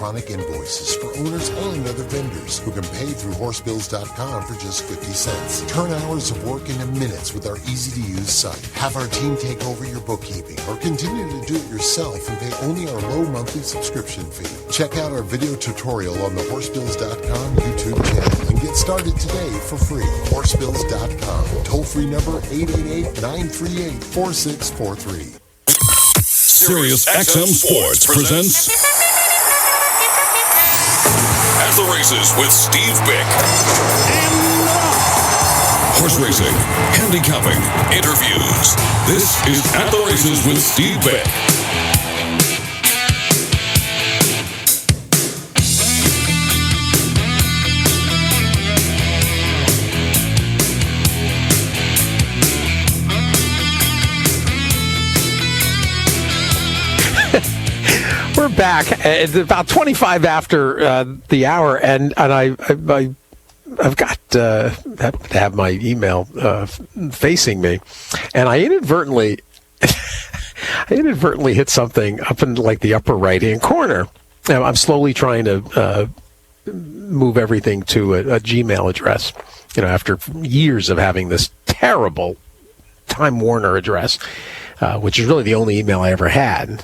electronic invoices for owners and other vendors who can pay through horsebills.com for just 50 cents. Turn hours of work into minutes with our easy-to-use site. Have our team take over your bookkeeping or continue to do it yourself and pay only our low monthly subscription fee. Check out our video tutorial on the horsebills.com YouTube channel and get started today for free. Horsebills.com. Toll-free number 888-938-4643. Sirius XM Sports presents At the Races with Steve Bick. Horse racing, handicapping, interviews. This is At the Races with Steve Bick. We're back. It's about 25 after the hour, and I've got to have my email facing me, and I inadvertently hit something up in like the upper right-hand corner. Now, I'm slowly trying to move everything to a Gmail address. After years of having this terrible Time Warner address, which is really the only email I ever had.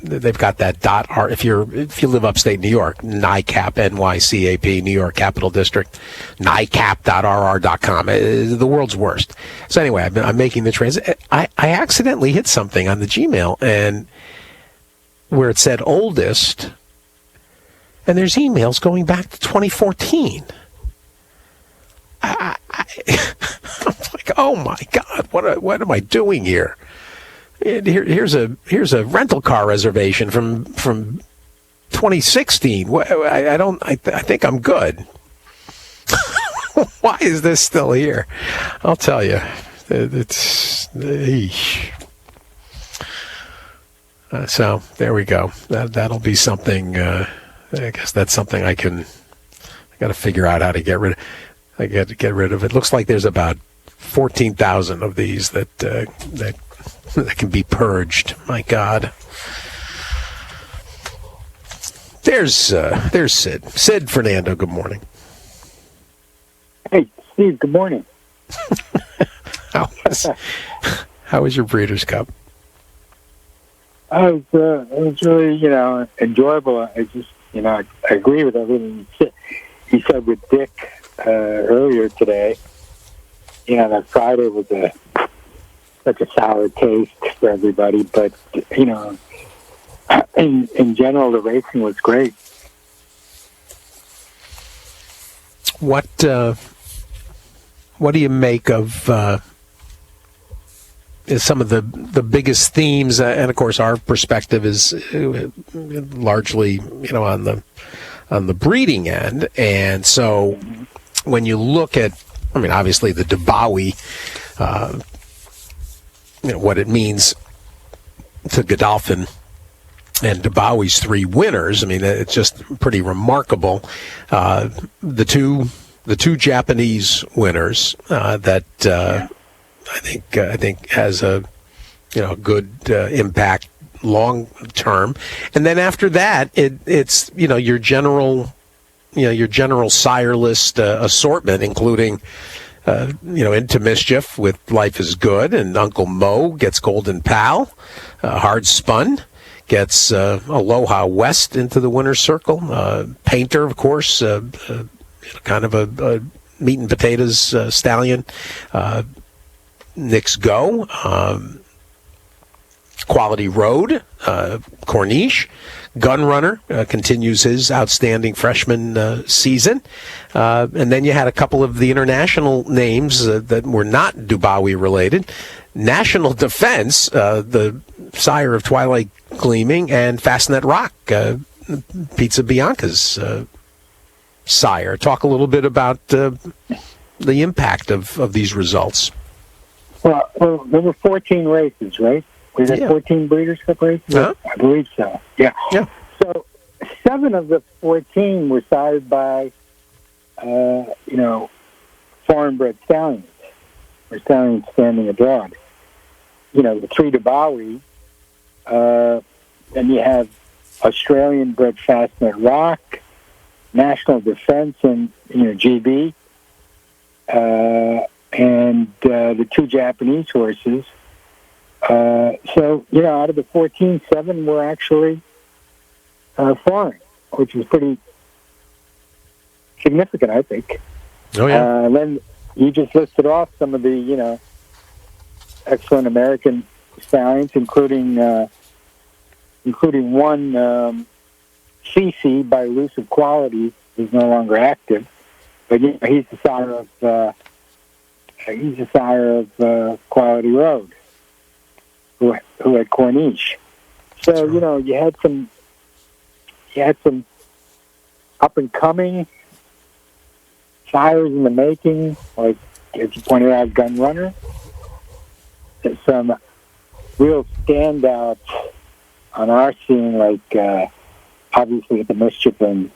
They've got that .r. If you live upstate New York, NYCAP, NYCAP, New York Capital District, nycap.rr.com. The world's worst. So anyway, I'm making the transit. I accidentally hit something on the Gmail, and where it said oldest, and there's emails going back to 2014. I'm like, oh my God, what am I doing here? Here's a rental car reservation from 2016. I think I'm good. Why is this still here? I'll tell you. So there we go. That'll be something. I guess that's something I got to figure out how to get rid of. I got to get rid of it. Looks like there's about 14,000 of these that can be purged. My God. There's Sid. Sid Fernando, good morning. Hey, Steve, good morning. How was your Breeders' Cup? It was really, enjoyable. I just, I agree with everything you said with Dick earlier today. That Friday was such a sour taste for everybody, but in general, the racing was great. What do you make of some of the biggest themes? And of course, our perspective is largely on the breeding end, and so when you look at, obviously the Dubawi. What it means to Godolphin and Dubawi's three winners. It's just pretty remarkable. The two Japanese winners that I think has a good impact long term. And then after that, it's your general sire list assortment, including. Into Mischief with Life is Good, and Uncle Mo gets Golden Pal. Hard Spun gets Aloha West into the winner's circle. Painter, of course, kind of a meat and potatoes stallion. Nick's Go. Quality Road, Corniche. Gunrunner continues his outstanding freshman season. And then you had a couple of the international names that were not Dubawi related. National Defense, the sire of Twilight Gleaming, and Fastnet Rock, Pizza Bianca's sire. Talk a little bit about the impact of these results. Well, there were 14 races, right? Was it 14 Breeders' Cup races? Huh? I believe so. Yeah. So 7 of the 14 were sired by, foreign-bred stallions, or stallions standing abroad. The 3 Dubawi, then you have Australian-bred Fastnet Rock, National Defense, and GB, and the 2 Japanese horses. So out of the 14, 7 were actually foreign, which was pretty significant, I think. Oh yeah. Then you just listed off some of the excellent American stallions, including one CC by Elusive Quality, who's no longer active, but he's the sire of Quality Road, who had Corniche. So you had some up and coming sires in the making, like as you pointed out, Gun Runner. There's some real standouts on our scene, like obviously the Mischief and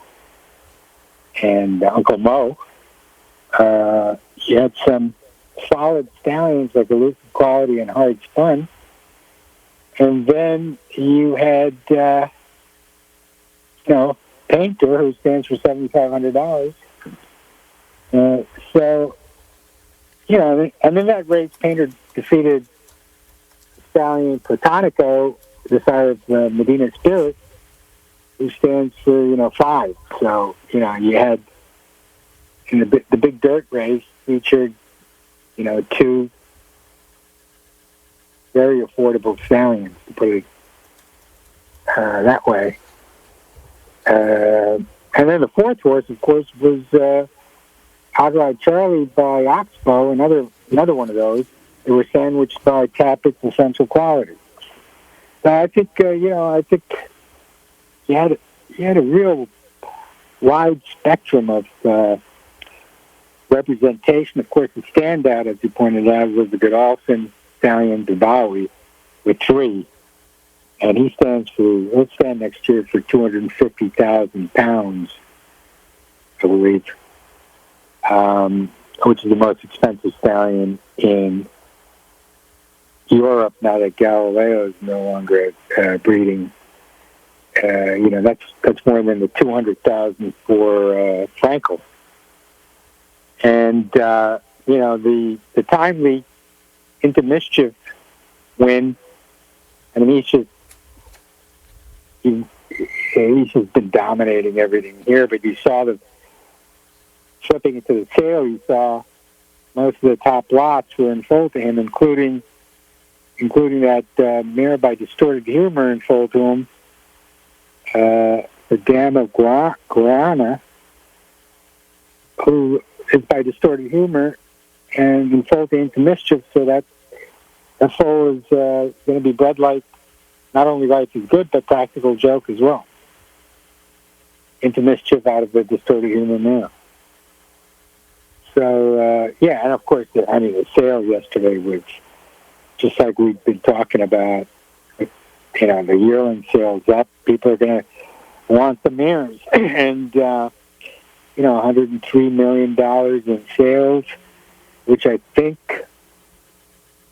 Uncle Mo. You had some solid stallions like Elusive Quality and Hard Spun. And then you had, Painter, who stands for $7,500. And in that race, Painter defeated stallion Platonico, the sire of Medina Spirit, who stands for 5. So you had in the big dirt race featured 2 very affordable stallions, to put it that way. And then the 4th horse, of course, was Outright Charlie by Oxbow, another one of those. They were sandwiched by Tappett's Essential Quality. So I think I think you had a real wide spectrum of representation. Of course, the standout, as you pointed out, was the Godolphin stallion Dubawi with 3, and he'll stand next year for 250,000 pounds, I believe, which is the most expensive stallion in Europe now that Galileo is no longer breeding. That's more than the 200,000 for Frankel. And the timely Into Mischief win. I mean, he's just been dominating everything here. But you saw flipping into the sale, you saw most of the top lots were in full to him, including that mare by Distorted Humor in full to him. The Dam of Guarana, who is by Distorted Humor and in full to Into Mischief, so that foal is going to be bred like not only Life is Good, but Practical Joke as well. Into Mischief out of the Distorted Humor mare. So, and of course, the sale yesterday was just like we've been talking about. The yearling sales up. People are going to want the mares. And, $103 million in sales, which I think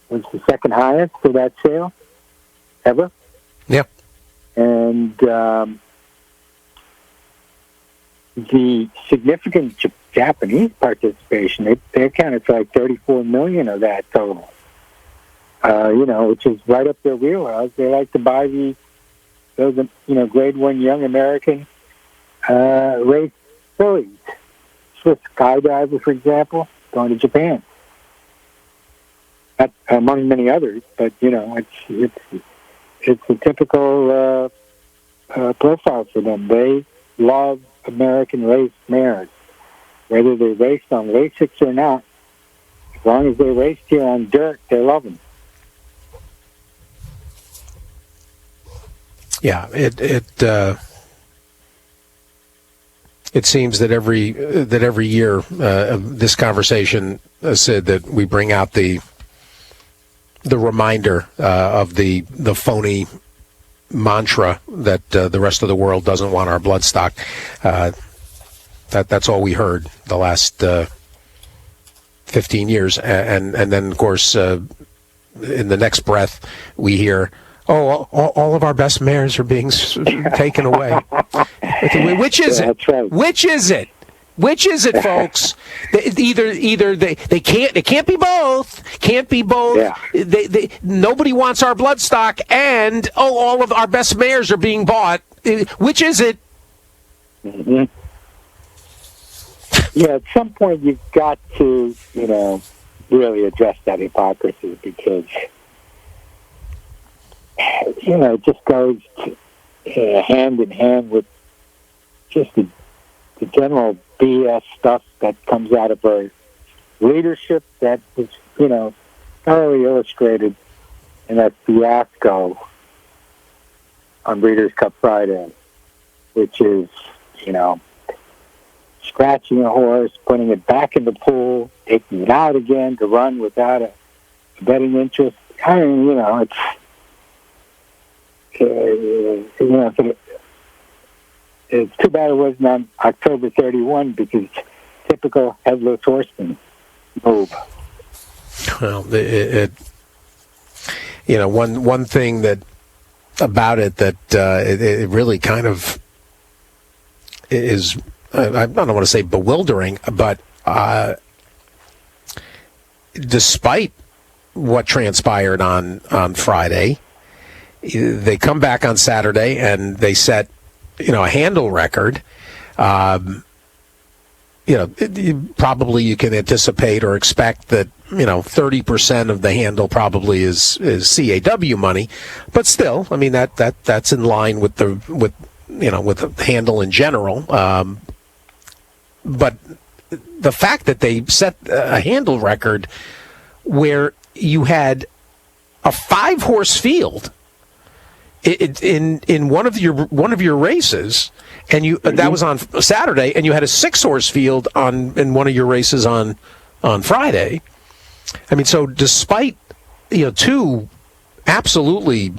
was the second highest for that sale ever. Yeah. And the significant Japanese participation, they accounted for like $34 million of that total. Which is right up their wheelhouse. They like to buy those Grade 1 young American race fillies. Swiss Skydiver, for example, going to Japan. That, among many others, but it's a typical profile for them. They love American race mares, whether they're raced on Lasix or not. As long as they're raced here on dirt, they love them. Yeah, it seems that every year this conversation, Sid, that we bring out the reminder of the phony mantra that the rest of the world doesn't want our bloodstock. That's all we heard the last 15 years, and then of course in the next breath we hear, all of our best mares are being taken away. Which is it? That's right. Which is it? Which is it, folks? Either they can't be both. Can't be both. Yeah. Nobody wants our bloodstock, and all of our best mares are being bought. Which is it? Mm-hmm. Yeah, at some point you've got to, really address that hypocrisy, because, it just goes hand in hand with just the general BS stuff that comes out of our leadership that was, thoroughly illustrated in that fiasco on Breeders' Cup Friday, which is, scratching a horse, putting it back in the pool, taking it out again to run without a betting interest. I mean, it's too bad it wasn't on October 31, because typical headless horseman move. Well, one thing that about it that it really kind of is, I don't want to say bewildering, but despite what transpired on Friday, they come back on Saturday and they set, a handle record. Probably you can anticipate or expect that 30% of the handle probably is CAW money, but still, I mean that's in line with the handle in general. But the fact that they set a handle record where you had a 5-horse field in one of your races, and that was on Saturday, and you had a 6-horse field in one of your races on Friday. I mean, so despite two absolutely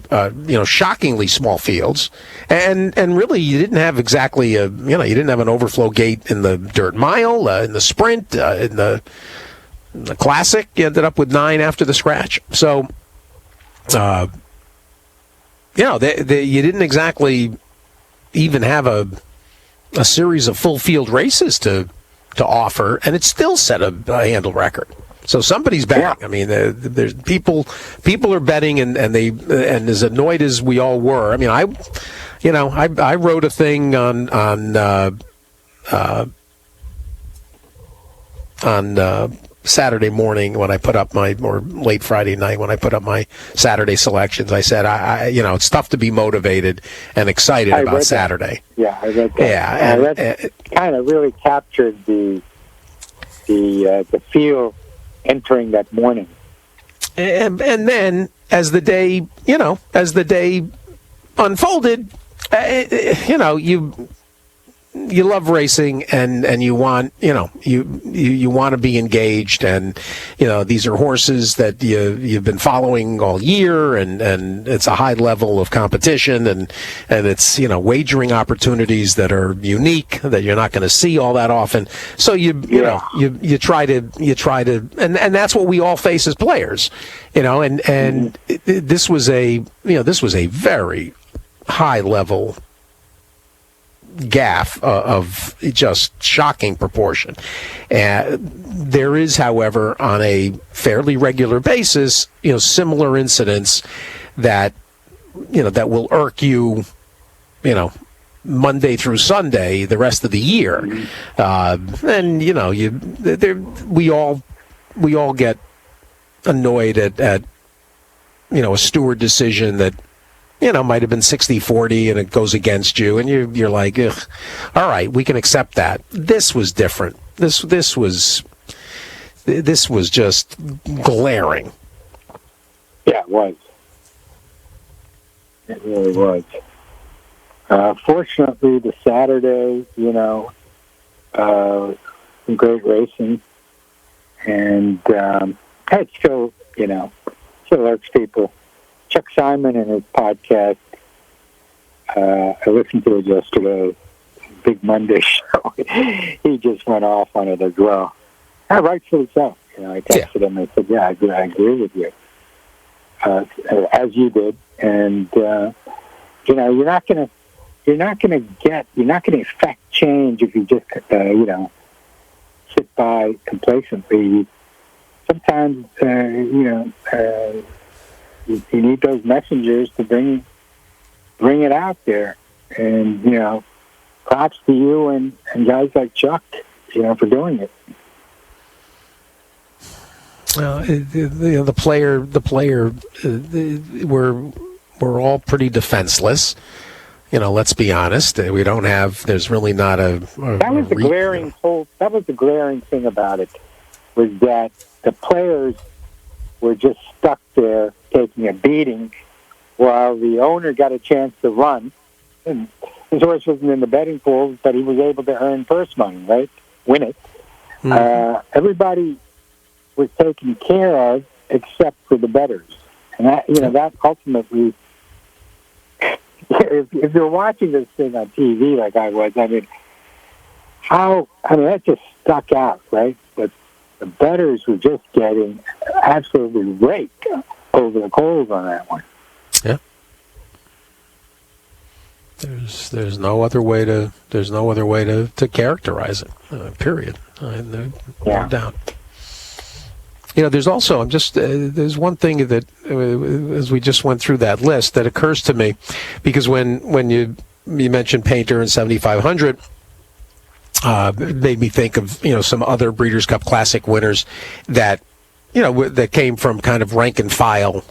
shockingly small fields, and really you didn't have exactly you didn't have an overflow gate in the dirt mile, in the sprint, in the classic. You ended up with 9 after the scratch. So you didn't exactly even have a series of full field races to offer, and it still set a handle record. So somebody's betting. Yeah. I mean, there's people are betting, and as annoyed as we all were. I mean, I wrote a thing on Saturday morning when I put up or late Friday night when I put up my Saturday selections. I said, it's tough to be motivated and excited about Saturday. That. Yeah, I read that. Yeah, and that kind of really captured the feel entering that morning. And then as the day unfolded, you love racing, and you want you want to be engaged, and these are horses that you've been following all year, and it's a high level of competition, and it's wagering opportunities that are unique that you're not going to see all that often. So you try to and that's what we all face as players, and this was a very high level gaffe of just shocking proportion. There is, however, on a fairly regular basis, similar incidents that will irk you, Monday through Sunday, the rest of the year. And we all get annoyed at a steward decision that might have been 60-40 and it goes against you, and you're like, ugh, all right, we can accept that. This was different. This was just glaring. Yeah, it was. It really was. Fortunately, the Saturday, some great racing, and it still irks people. Chuck Simon in his podcast, I listened to it yesterday, Big Monday show. He just went off on it as well. Rightfully so. I texted him and said, I agree with you. as you did, and you're not going to affect change if you just sit by complacently. Sometimes you need those messengers to bring it out there, and props to you and guys like Chuck, for doing it. The player, we're all pretty defenseless. Let's be honest. We don't have. There's really not a. That was the glaring thing about it, was that the players were just stuck there taking a beating, while the owner got a chance to run. And his horse wasn't in the betting pool, but he was able to earn purse money, right? Win it. Mm-hmm. Everybody was taken care of except for the bettors, and that ultimately. If you're watching this thing on TV like I was, that just stuck out, right? But the bettors were just getting absolutely raked over the coals on that one. Yeah. There's no other way to characterize it. Period. No doubt. There's also, there's one thing that, as we just went through that list, that occurs to me, because when you mentioned Painter and 7,500, it made me think of, some other Breeders' Cup Classic winners that, that came from kind of rank and file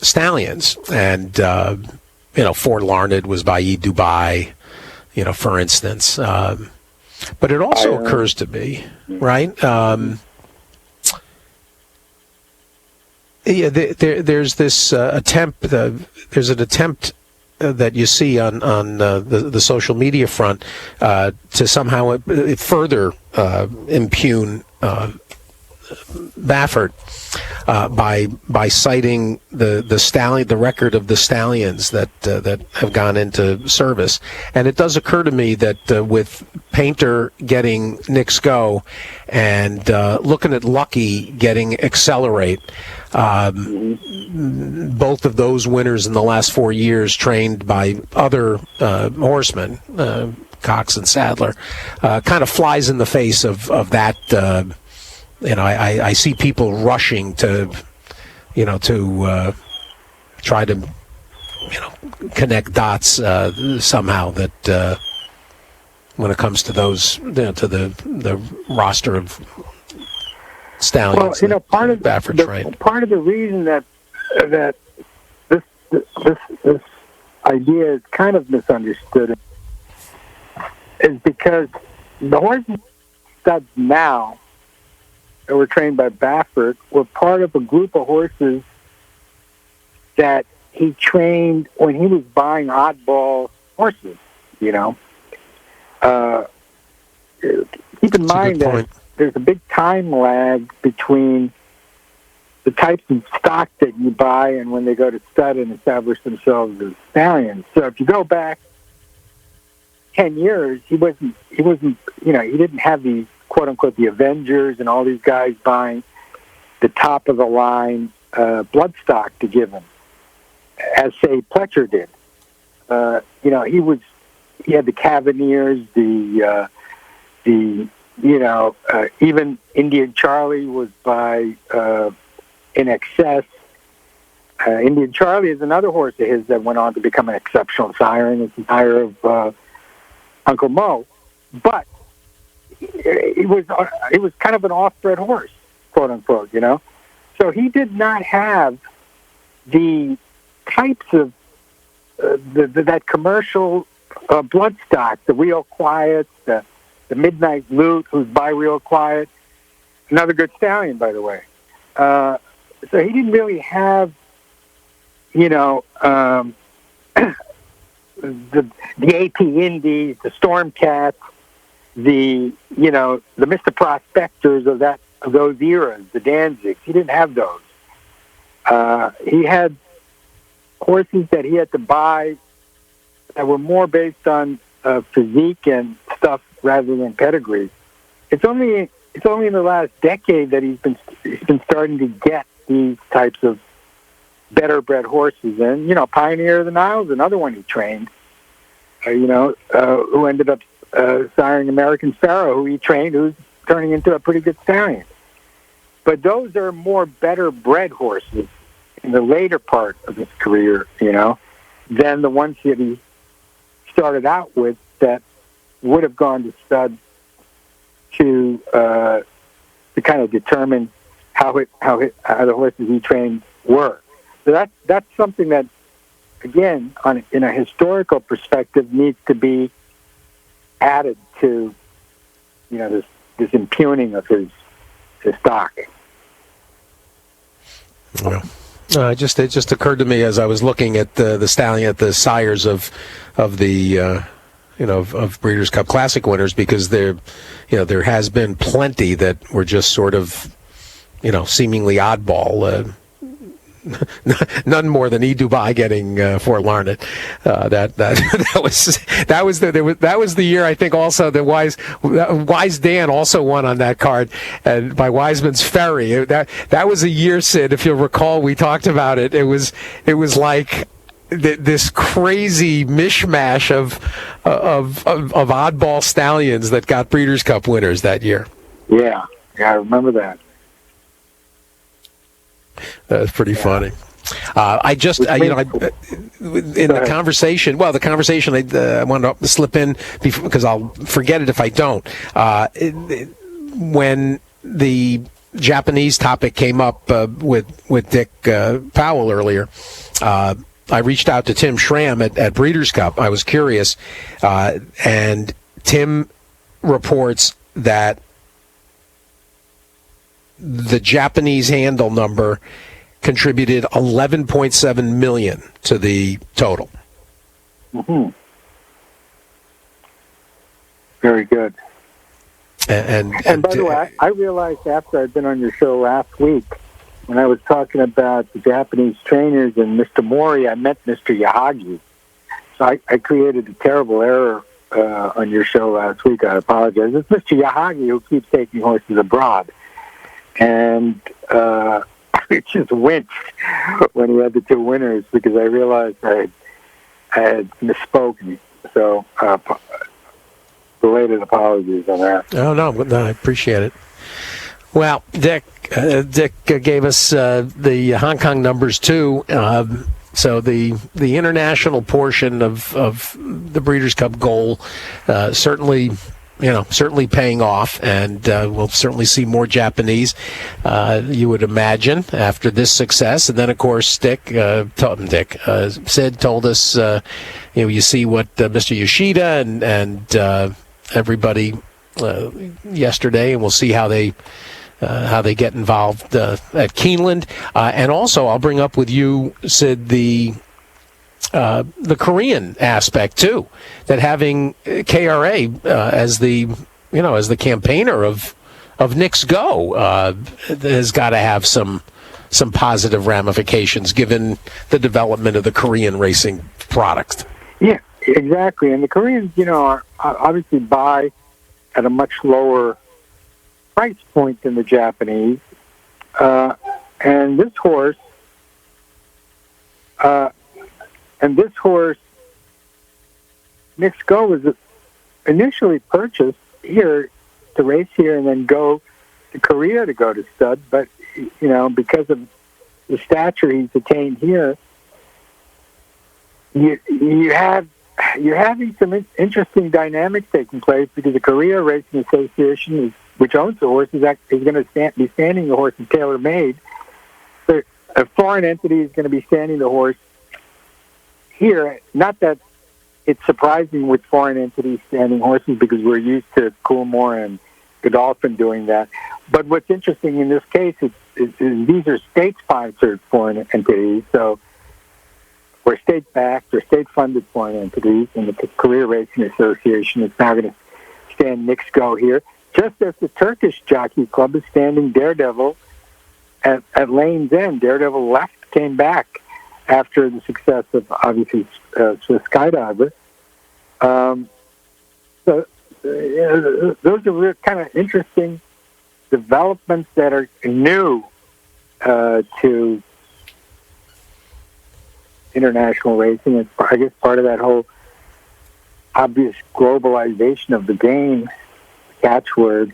stallions. And, Fort Larned was by E. Dubai, for instance. But it also occurs to me, right? There's this attempt. There's an attempt that you see on the social media front to somehow further impugn Baffert by citing the stallion, the record of the stallions that have gone into service. And it does occur to me that with Painter getting Nick's Go and looking at Lucky getting Accelerate, both of those winners in the last 4 years trained by other horsemen, Cox and Sadler, kind of flies in the face of that. I see people rushing to try to, connect dots somehow that when it comes to those, to the roster of stallions. Well, part of the reason that this idea is kind of misunderstood is because the horses studs now that were trained by Baffert were part of a group of horses that he trained when he was buying oddball horses, Keep in mind that there's a big time lag between the types of stock that you buy and when they go to stud and establish themselves as stallions. So if you go back 10 years, he didn't have these quote unquote the Avengers and all these guys buying the top of the line bloodstock to give him, as say Pletcher did. He had the Cavaliers, even Indian Charlie was by In Excess. Indian Charlie is another horse of his that went on to become an exceptional sire, and it's the sire of Uncle Mo. But it was kind of an off-bred horse, quote unquote, So he did not have the types of that commercial bloodstock, the Real Quiet, the Midnight Loot, who's by Real Quiet, another good stallion, by the way. So he didn't really have, the AP Indies, the Stormcats, the Mr. Prospectors of those eras, the Danzigs. He didn't have those. He had horses that he had to buy that were more based on physique and stuff rather than pedigree. It's only in the last decade that he's been starting to get these types of better bred horses. And, Pioneer of the Nile is another one he trained, who ended up siring American Pharaoh, who he trained, who's turning into a pretty good stallion. But those are more better bred horses in the later part of his career, than the ones that he started out with that would have gone to stud to kind of determine how the horses he trained were. So that's something that, again, in a historical perspective, needs to be added to, this impugning of his stock. Well, it just occurred to me as I was looking at the stallion, at the sires of the of Breeders' Cup Classic winners, because there has been plenty that were just sort of seemingly oddball. None more than Dubai getting Fort Larned. That was the year, I think. Also, the Wise Dan also won on that card, and by Wiseman's Ferry. That was a year, Sid. If you'll recall, we talked about it. It was like this crazy mishmash of oddball stallions that got Breeders' Cup winners that year. Yeah, I remember that. That's pretty funny. I just, in the conversation, I wanted to slip in because I'll forget it if I don't. When the Japanese topic came up with Dick Powell earlier, I reached out to Tim Schramm at Breeders' Cup. I was curious, and Tim reports that the Japanese handle number contributed $11.7 million to the total. Mm-hmm. Very good. And by the way, I realized after I'd been on your show last week, when I was talking about the Japanese trainers and Mr. Mori, I meant Mr. Yahagi. So I created a terrible error on your show last week. I apologize. It's Mr. Yahagi who keeps taking horses abroad. And it just winced when he had the two winners because I realized I had misspoken. So, belated apologies on that. Oh, no, I appreciate it. Well, Dick gave us the Hong Kong numbers, too. So the international portion of the Breeders' Cup goal certainly paying off, and we'll certainly see more Japanese, you would imagine, after this success. And then, of course, Sid told us, you see what Mr. Yoshida and everybody yesterday, and we'll see how they get involved at Keeneland. And also, I'll bring up with you, Sid, the Korean aspect too, that having KRA as the campaigner of Knicks Go has got to have some positive ramifications given the development of the Korean racing product. Yeah, exactly. And the Koreans, are obviously buy at a much lower price point than the Japanese, and this horse. And this horse, Knicks Go, was initially purchased here to race here and then go to Korea to go to stud. But, because of the stature he's attained here, you're having some interesting dynamics taking place because the Korea Racing Association, which owns the horse, is going to be standing the horse in tailor-made. So a foreign entity is going to be standing the horse here. Not that it's surprising with foreign entities standing horses because we're used to Coolmore and Godolphin doing that. But what's interesting in this case is these are state-sponsored foreign entities, or state-backed or state-funded foreign entities, and the Korea Racing Association is now going to stand Knicks Go here, just as the Turkish Jockey Club is standing Daredevil at Lane's End. Daredevil left, came back after the success of, obviously, Swiss Skydiver. So those are kind of interesting developments that are new to international racing. It's, I guess, part of that whole obvious globalization of the game catchword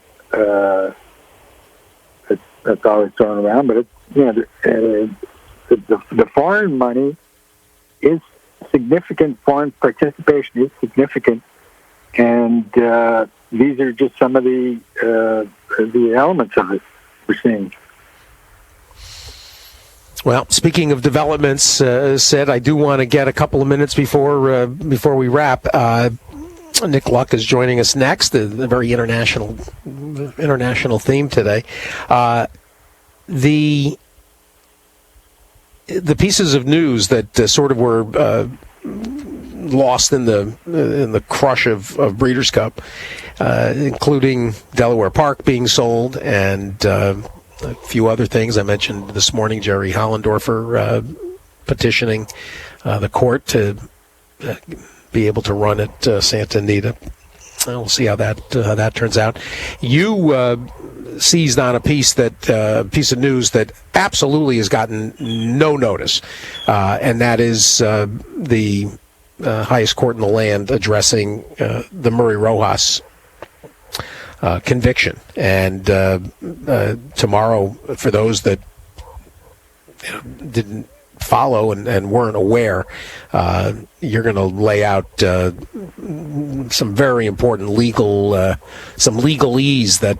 that's always thrown around. But it's, the foreign money is significant. Foreign participation is significant, and these are just some of the elements of it we're seeing. Well, speaking of developments, Sid, I do want to get a couple of minutes before we wrap. Nick Luck is joining us next. The very international theme today. The pieces of news that sort of were lost in the crush of Breeders' Cup, including Delaware Park being sold and a few other things. I mentioned this morning Jerry Hollendorfer petitioning the court to be able to run at Santa Anita. We'll see how that turns out. You seized on a piece of news that absolutely has gotten no notice, and that is the highest court in the land addressing the Murray Rojas conviction. And tomorrow, for those that didn't follow and weren't aware, you're going to lay out some very important some legalese that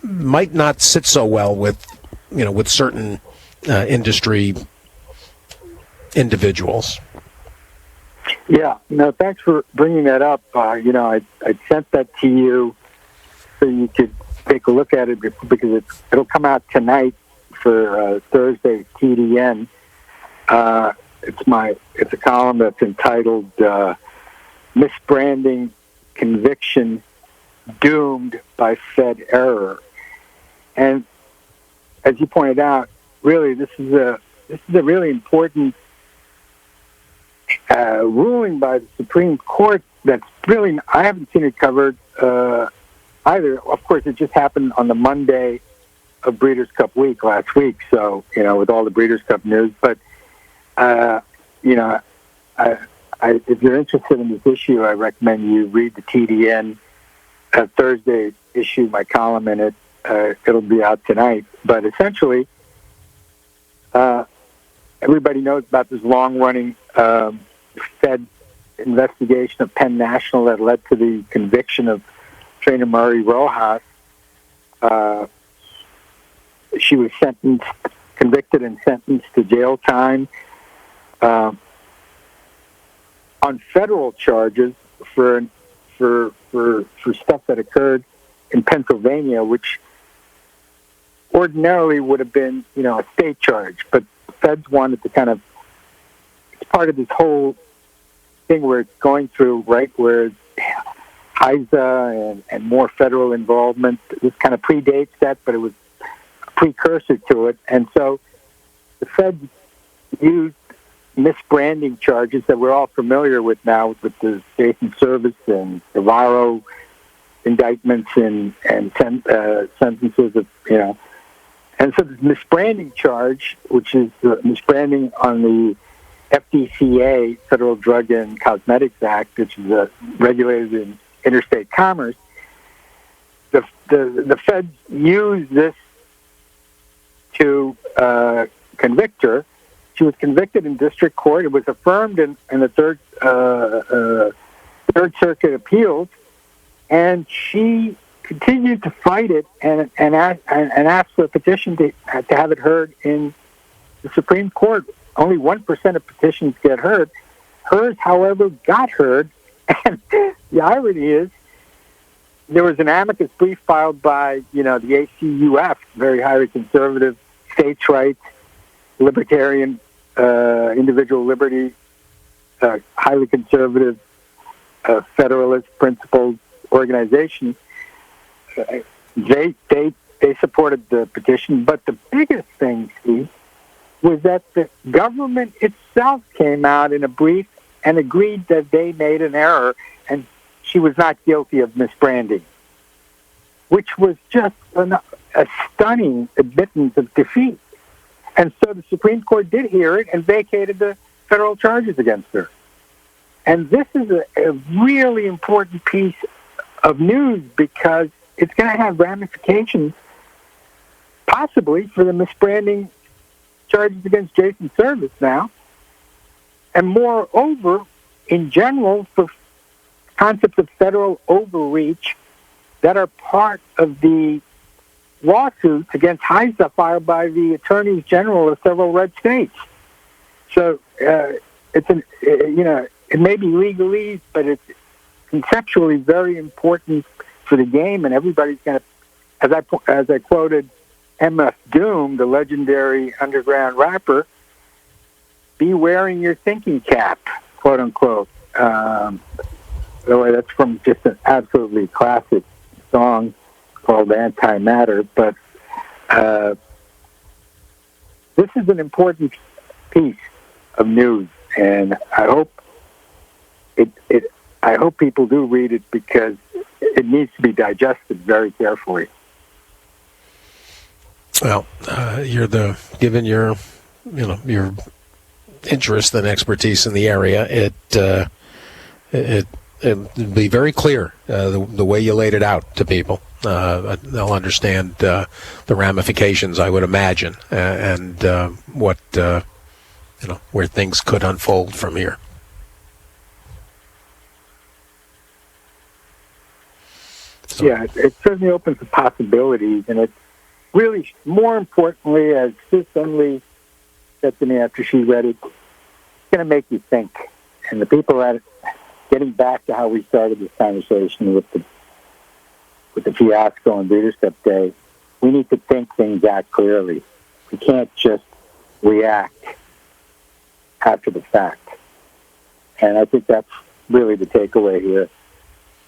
might not sit so well with certain industry individuals. Yeah, no, thanks for bringing that up. I sent that to you so you could take a look at it, because it'll come out tonight for Thursday's TDN. It's a column that's entitled "Misbranding Conviction Doomed by Fed Error," and as you pointed out, really this is a really important ruling by the Supreme Court. That's really, I haven't seen it covered either. Of course, it just happened on the Monday of Breeders' Cup week last week, so with all the Breeders' Cup news. But if you're interested in this issue, I recommend you read the TDN Thursday issue, my column in it. It'll be out tonight. But essentially, everybody knows about this long-running Fed investigation of Penn National that led to the conviction of trainer Murray Rojas. She was convicted and sentenced to jail time on federal charges for stuff that occurred in Pennsylvania, which ordinarily would have been, a state charge. But the feds wanted to it's part of this whole thing where it's going through, right, where HISA and more federal involvement. This kind of predates that, but it was a precursor to it. And so the feds used misbranding charges that we're all familiar with now, with the Jason Service and Navarro indictments and sentences of, And so this misbranding charge, which is misbranding on the FDCA, Federal Drug and Cosmetics Act, which is regulated in interstate commerce, the feds used this to convict her. She was convicted in district court. It was affirmed in the Third Circuit appeals, and she continued to fight it and asked for a petition to have it heard in the Supreme Court. Only 1% of petitions get heard. Hers, however, got heard. And the irony is, there was an amicus brief filed by, the ACUF, very highly conservative, states' rights, libertarian, individual liberty, highly conservative, federalist principled organization. They supported the petition, but the biggest thing, Steve, was that the government itself came out in a brief and agreed that they made an error and she was not guilty of misbranding, which was just a stunning admittance of defeat. And so the Supreme Court did hear it and vacated the federal charges against her. And this is a really important piece of news because it's going to have ramifications possibly for the misbranding charges against Jason Service now. And moreover, in general, for concepts of federal overreach that are part of the lawsuits against HISA filed by the attorneys general of several red states. So it may be legalese, but it's conceptually very important for the game, and everybody's going to, as I quoted MF Doom, the legendary underground rapper, be wearing your thinking cap, quote unquote. By the way, that's from just an absolutely classic song called Antimatter, but this is an important piece of news, and I hope I hope people do read it because it needs to be digested very carefully. Well, given your interest and expertise in the area, it'd be very clear the way you laid it out to people. They'll understand the ramifications, I would imagine, and what where things could unfold from here. So. Yeah, it certainly opens the possibilities, and it's really, more importantly, as Sis Unley said to me after she read it, it's going to make you think. And the people at it, getting back to how we started this conversation with the fiasco on Leadership Day, we need to think things out clearly. We can't just react after the fact. And I think that's really the takeaway here.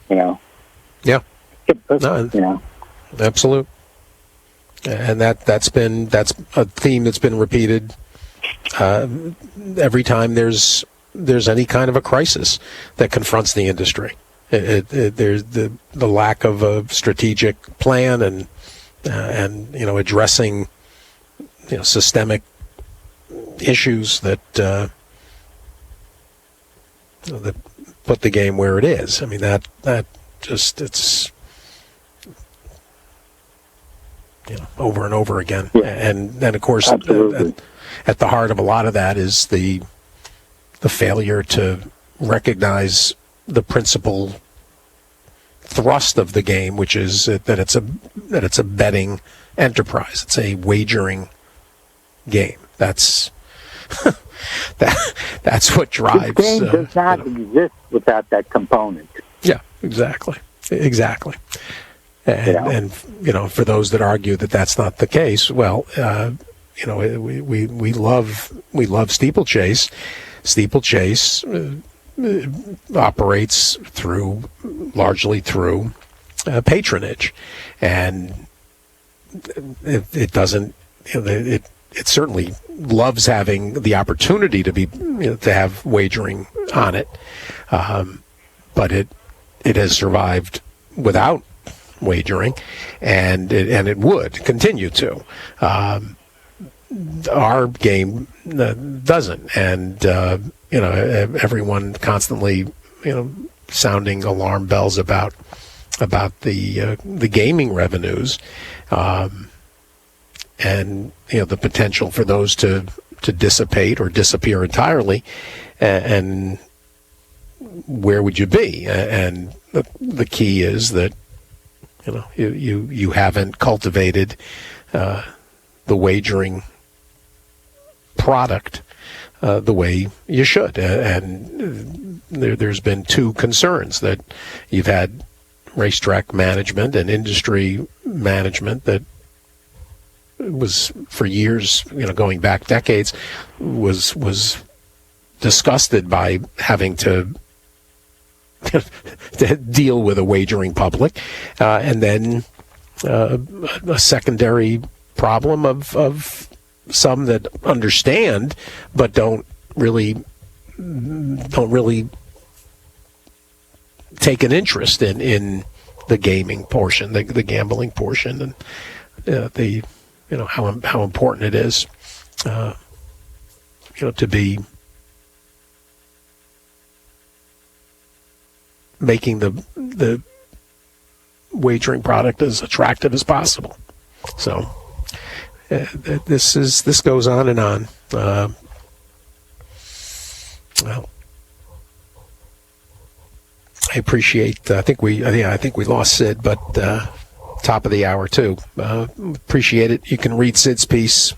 Yeah. No, absolute. And that's a theme that's been repeated every time there's any kind of a crisis that confronts the industry. There's the lack of a strategic plan and addressing systemic issues that that put the game where it is. I mean that just it's over and over again. Yeah. And then of course at the heart of a lot of that is the failure to recognize the principal thrust of the game, which is that it's a betting enterprise. It's a wagering game. That's that's what drives. The game does not exist without that component. Yeah, exactly. And for those that argue that that's not the case, well, we love steeplechase. Steeplechase operates largely through patronage, and it doesn't. It certainly loves having the opportunity to have wagering on it, but it has survived without wagering, and it would continue to. Our game doesn't, and everyone constantly sounding alarm bells about the gaming revenues, and the potential for those to dissipate or disappear entirely, and where would you be? And the key is that you haven't cultivated the wagering product the way you should, and there's been two concerns that you've had: racetrack management and industry management that was for years, going back decades, was disgusted by having to deal with a wagering public, and then a secondary problem of some that understand but don't really take an interest in the gaming portion, the gambling portion, and how important it is to be making the wagering product as attractive as possible. So this goes on and on. Well, I appreciate. I think we lost Sid, but top of the hour too. Appreciate it. You can read Sid's piece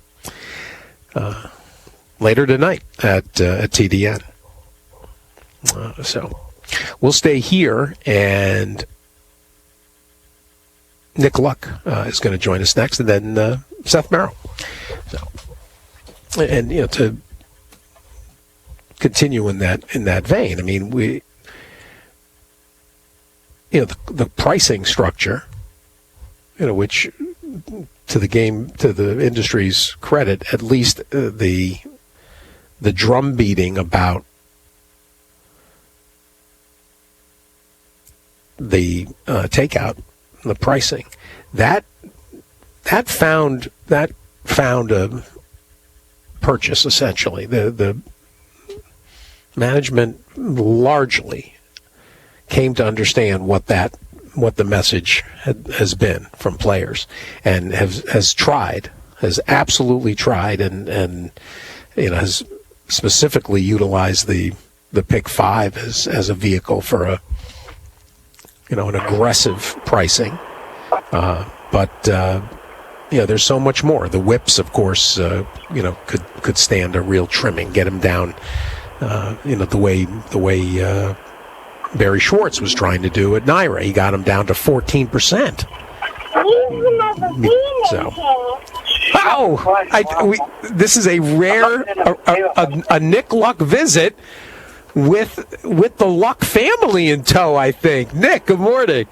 later tonight at TDN. So we'll stay here, and Nick Luck is going to join us next, and then Seth Merrill. So, and to continue in that vein, I mean, the pricing structure, which to the industry's credit, at least the drum beating about the takeout, the pricing, that found a purchase essentially. The management largely came to understand what the message has been from players, and has absolutely tried, and has specifically utilized the pick 5 as a vehicle for an aggressive pricing. But there's so much more. The whips, of course, could stand a real trimming, get them down, the way Barry Schwartz was trying to do at NYRA. He got them down to 14%. So, this is a rare a Nick Luck visit with the Luck family in tow, I think. Nick, good morning.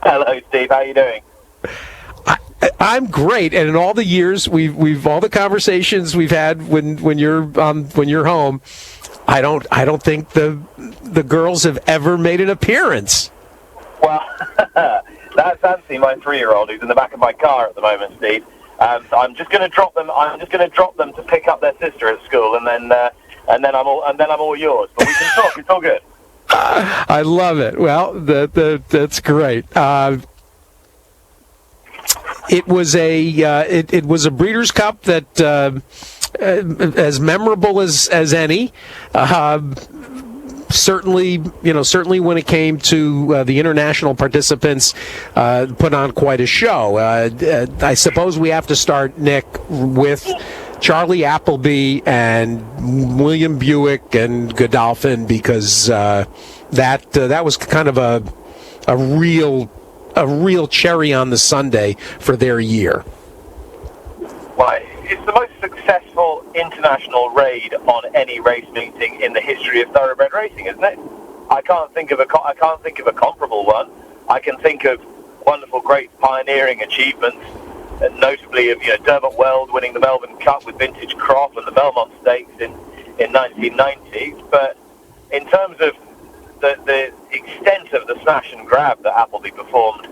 Hello, Steve. How are you doing? I'm great, and in all the years we've all the conversations we've had when you're home, I don't think the girls have ever made an appearance. Well, that's Nancy, my 3-year-old, who's in the back of my car at the moment, Steve. So I'm just going to drop them. I'm just going to drop them to pick up their sister at school, and then I'm all yours. But we can talk. It's all good. I love it. Well, that's great. It was a Breeders' Cup that as memorable as any. Certainly when it came to the international participants, put on quite a show. I suppose we have to start, Nick, with Charlie Appleby and William Buick and Godolphin, because that was kind of a real cherry on the sundae for their year. Well, it's the most successful international raid on any race meeting in the history of thoroughbred racing, isn't it? I can't think of a comparable one. I can think of wonderful, great pioneering achievements, and notably of Dermot Weld winning the Melbourne Cup with Vintage Croft and the Belmont Stakes in 1990. But in terms of the extent of the smash and grab that Appleby performed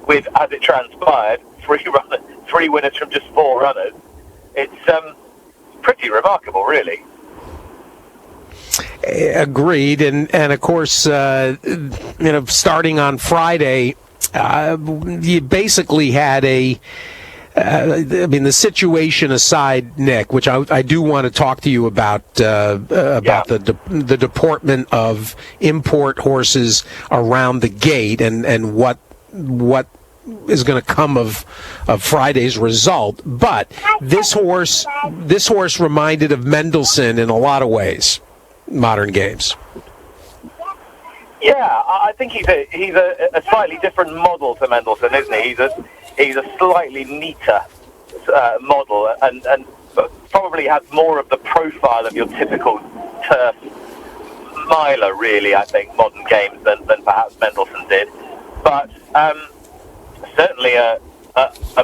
with, as it transpired, three winners from just 4 runners, it's pretty remarkable, really. Agreed, and of course, starting on Friday, you basically had the situation aside, Nick, which I do want to talk to you about the deportment of import horses around the gate, and what is going to come of Friday's result. But this horse reminded of Mendelssohn in a lot of ways, modern games. Yeah, I think he's a slightly different model to Mendelssohn, isn't he? He's a slightly neater model, and probably has more of the profile of your typical turf miler, really, I think, modern games, than perhaps Mendelssohn did. But certainly a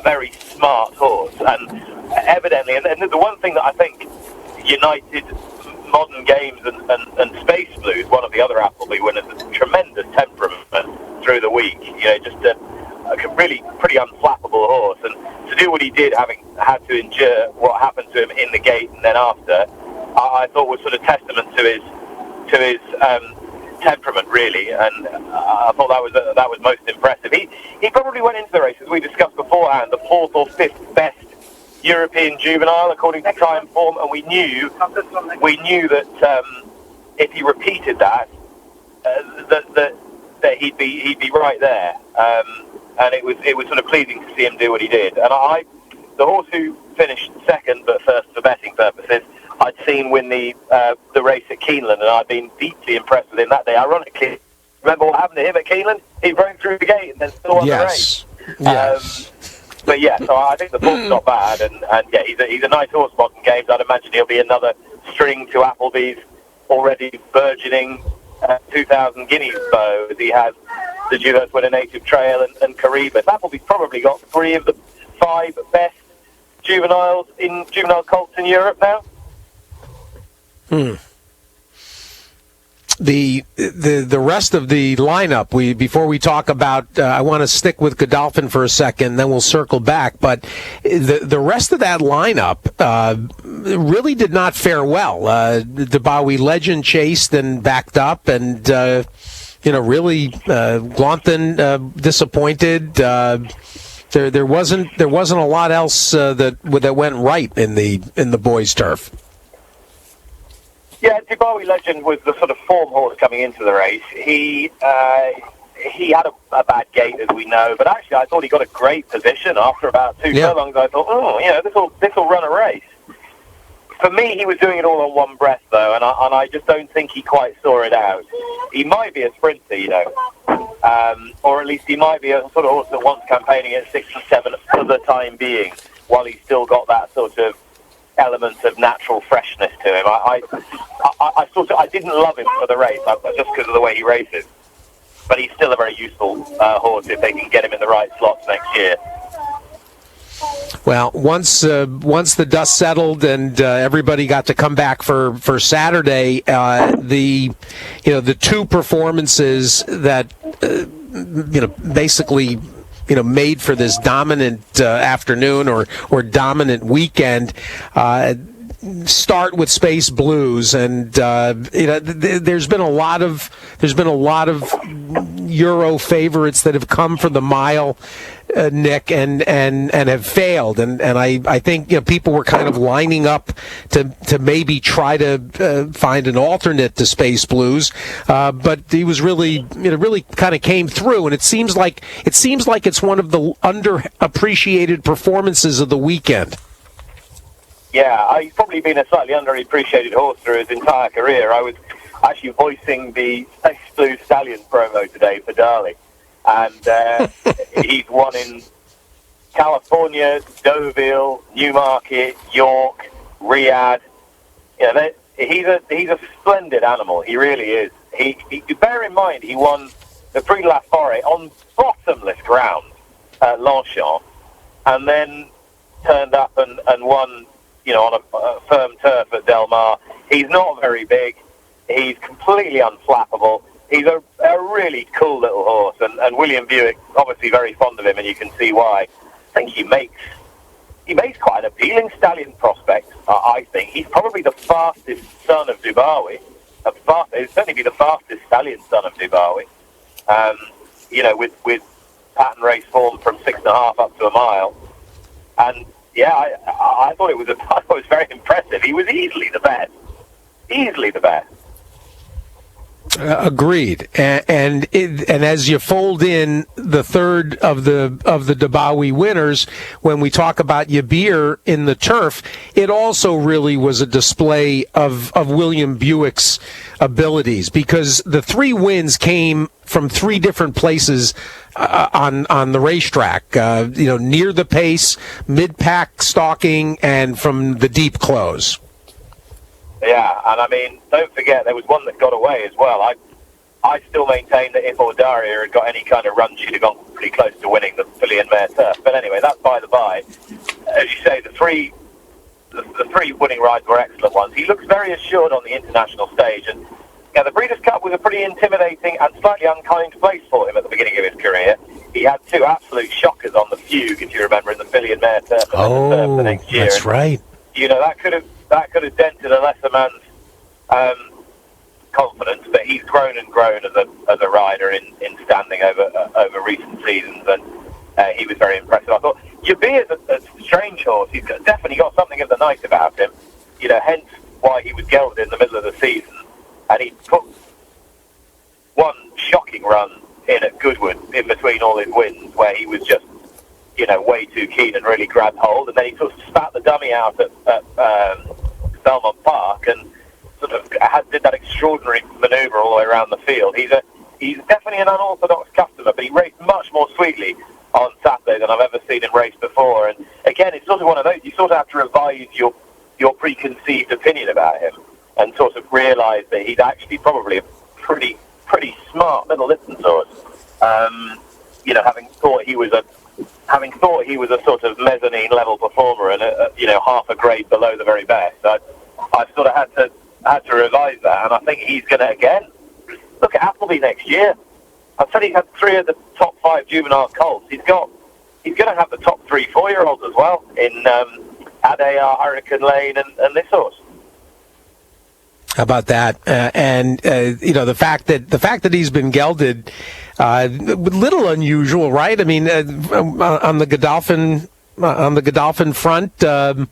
very smart horse, and evidently, and the one thing that I think united modern games and Space Blues, one of the other Appleby winners, has tremendous temperament through the week. Just really pretty unflappable horse, and to do what he did, having had to endure what happened to him in the gate and then after, I thought was sort of testament to his temperament, really, and I thought that was most impressive. He probably went into the race, as we discussed beforehand, the 4th or 5th best European juvenile according to Triumph Form, and we knew that if he repeated that, that he'd be right there, and it was sort of pleasing to see him do what he did. And the horse who finished second but first for betting purposes, I'd seen win the race at Keeneland, and I'd been deeply impressed with him that day. Ironically, remember what happened to him at Keeneland? He broke through the gate and then still won the race. Yes. But yeah, so I think the form's not bad, and yeah, he's a nice horse, Modern Games. I'd imagine he'll be another string to Appleby's already burgeoning 2,000 guineas bow, as he has the Duvers Winner Native Trail and Caribus. Appleby's probably got 3 of the 5 best juvenile colts in Europe now. The rest of the lineup, before we talk about, I want to stick with Godolphin for a second, then we'll circle back. But the rest of that lineup really did not fare well. The Bowie Legend chased and backed up, and really Glanthan disappointed. There wasn't a lot else that went right in the boys' turf. Yeah, Dubawi Legend was the sort of form horse coming into the race. He had a bad gait, as we know, but actually I thought he got a great position after about 2 furlongs. I thought, this will run a race. For me, he was doing it all on one breath, though, and I just don't think he quite saw it out. He might be a sprinter, or at least he might be a sort of horse that wants campaigning at 6 and 7 for the time being, while he's still got that sort of element of natural freshness to him. I didn't love him for the race, just because of the way he races. But he's still a very useful horse if they can get him in the right slots next year. Well, once the dust settled and everybody got to come back for Saturday, the 2 performances that basically made for this dominant afternoon or dominant weekend. Start with Space Blues, and there's been a lot of Euro favorites that have come for the mile, Nick, and have failed, and I think people were kind of lining up to maybe try to find an alternate to Space Blues, but he was really kind of came through, and it seems like it's one of the underappreciated performances of the weekend. Yeah, he's probably been a slightly underappreciated horse through his entire career. I was actually voicing the Space Blue Stallion promo today for Darley, and he's won in California, Deauville, Newmarket, York, Riyadh. He's a splendid animal. He really is. He bear in mind he won the Prix de la Forêt on bottomless ground at Longchamp, and then turned up and won, on a firm turf at Del Mar. He's not very big. He's completely unflappable. He's a really cool little horse, and William Buick obviously very fond of him, and you can see why. I think he makes quite an appealing stallion prospect. I think he's probably the fastest son of Dubawi. He'll certainly be the fastest stallion son of Dubawi. With pattern race form from 6.5 up to a mile, and yeah, I thought it was very impressive. He was easily the best. Agreed, and as you fold in the third of the Dubawi winners, when we talk about Yabir in the turf, it also really was a display of William Buick's abilities, because the 3 wins came from 3 different places on the racetrack. Near the pace, mid-pack stalking, and from the deep close. Yeah, and I mean, don't forget, there was one that got away as well. I still maintain that if Audaria had got any kind of run, she'd have gone pretty close to winning the filly and mare turf. But anyway, that's by the by. As you say, the three winning rides were excellent ones. He looks very assured on the international stage, and the Breeders' Cup was a pretty intimidating and slightly unkind place for him at the beginning of his career. he had two absolute shockers on the fugue, if you remember, in the filly and mare turf the next year. That's right. That could have dented a lesser man's confidence, but he's grown and grown as a rider in standing over recent seasons, and he was very impressive. I thought Yabi is a strange horse. He's definitely got something of the night about him. Hence why he was gelded in the middle of the season, and he put one shocking run in at Goodwood in between all his wins, where he was just way too keen and really grabbed hold, and then he sort of spat the dummy out at Belmont Park and sort of did that extraordinary manoeuvre all the way around the field. He's definitely an unorthodox customer, but he raced much more sweetly on Saturday than I've ever seen him race before. And again, it's sort of one of those, you sort of have to revise your preconceived opinion about him and sort of realise that he's actually probably a pretty smart middle distance horse. Having thought he was a sort of mezzanine level performer and half a grade below the very best, I've sort of had to revise that, and I think he's going to again look at Appleby next year. I've said he's had 3 of the top 5 juvenile colts. He's going to have the top 3 4-year-olds as well in Adayar, Hurricane Lane, and this horse. How about that? The fact that he's been gelded, little unusual, right? I mean, on the Godolphin front, I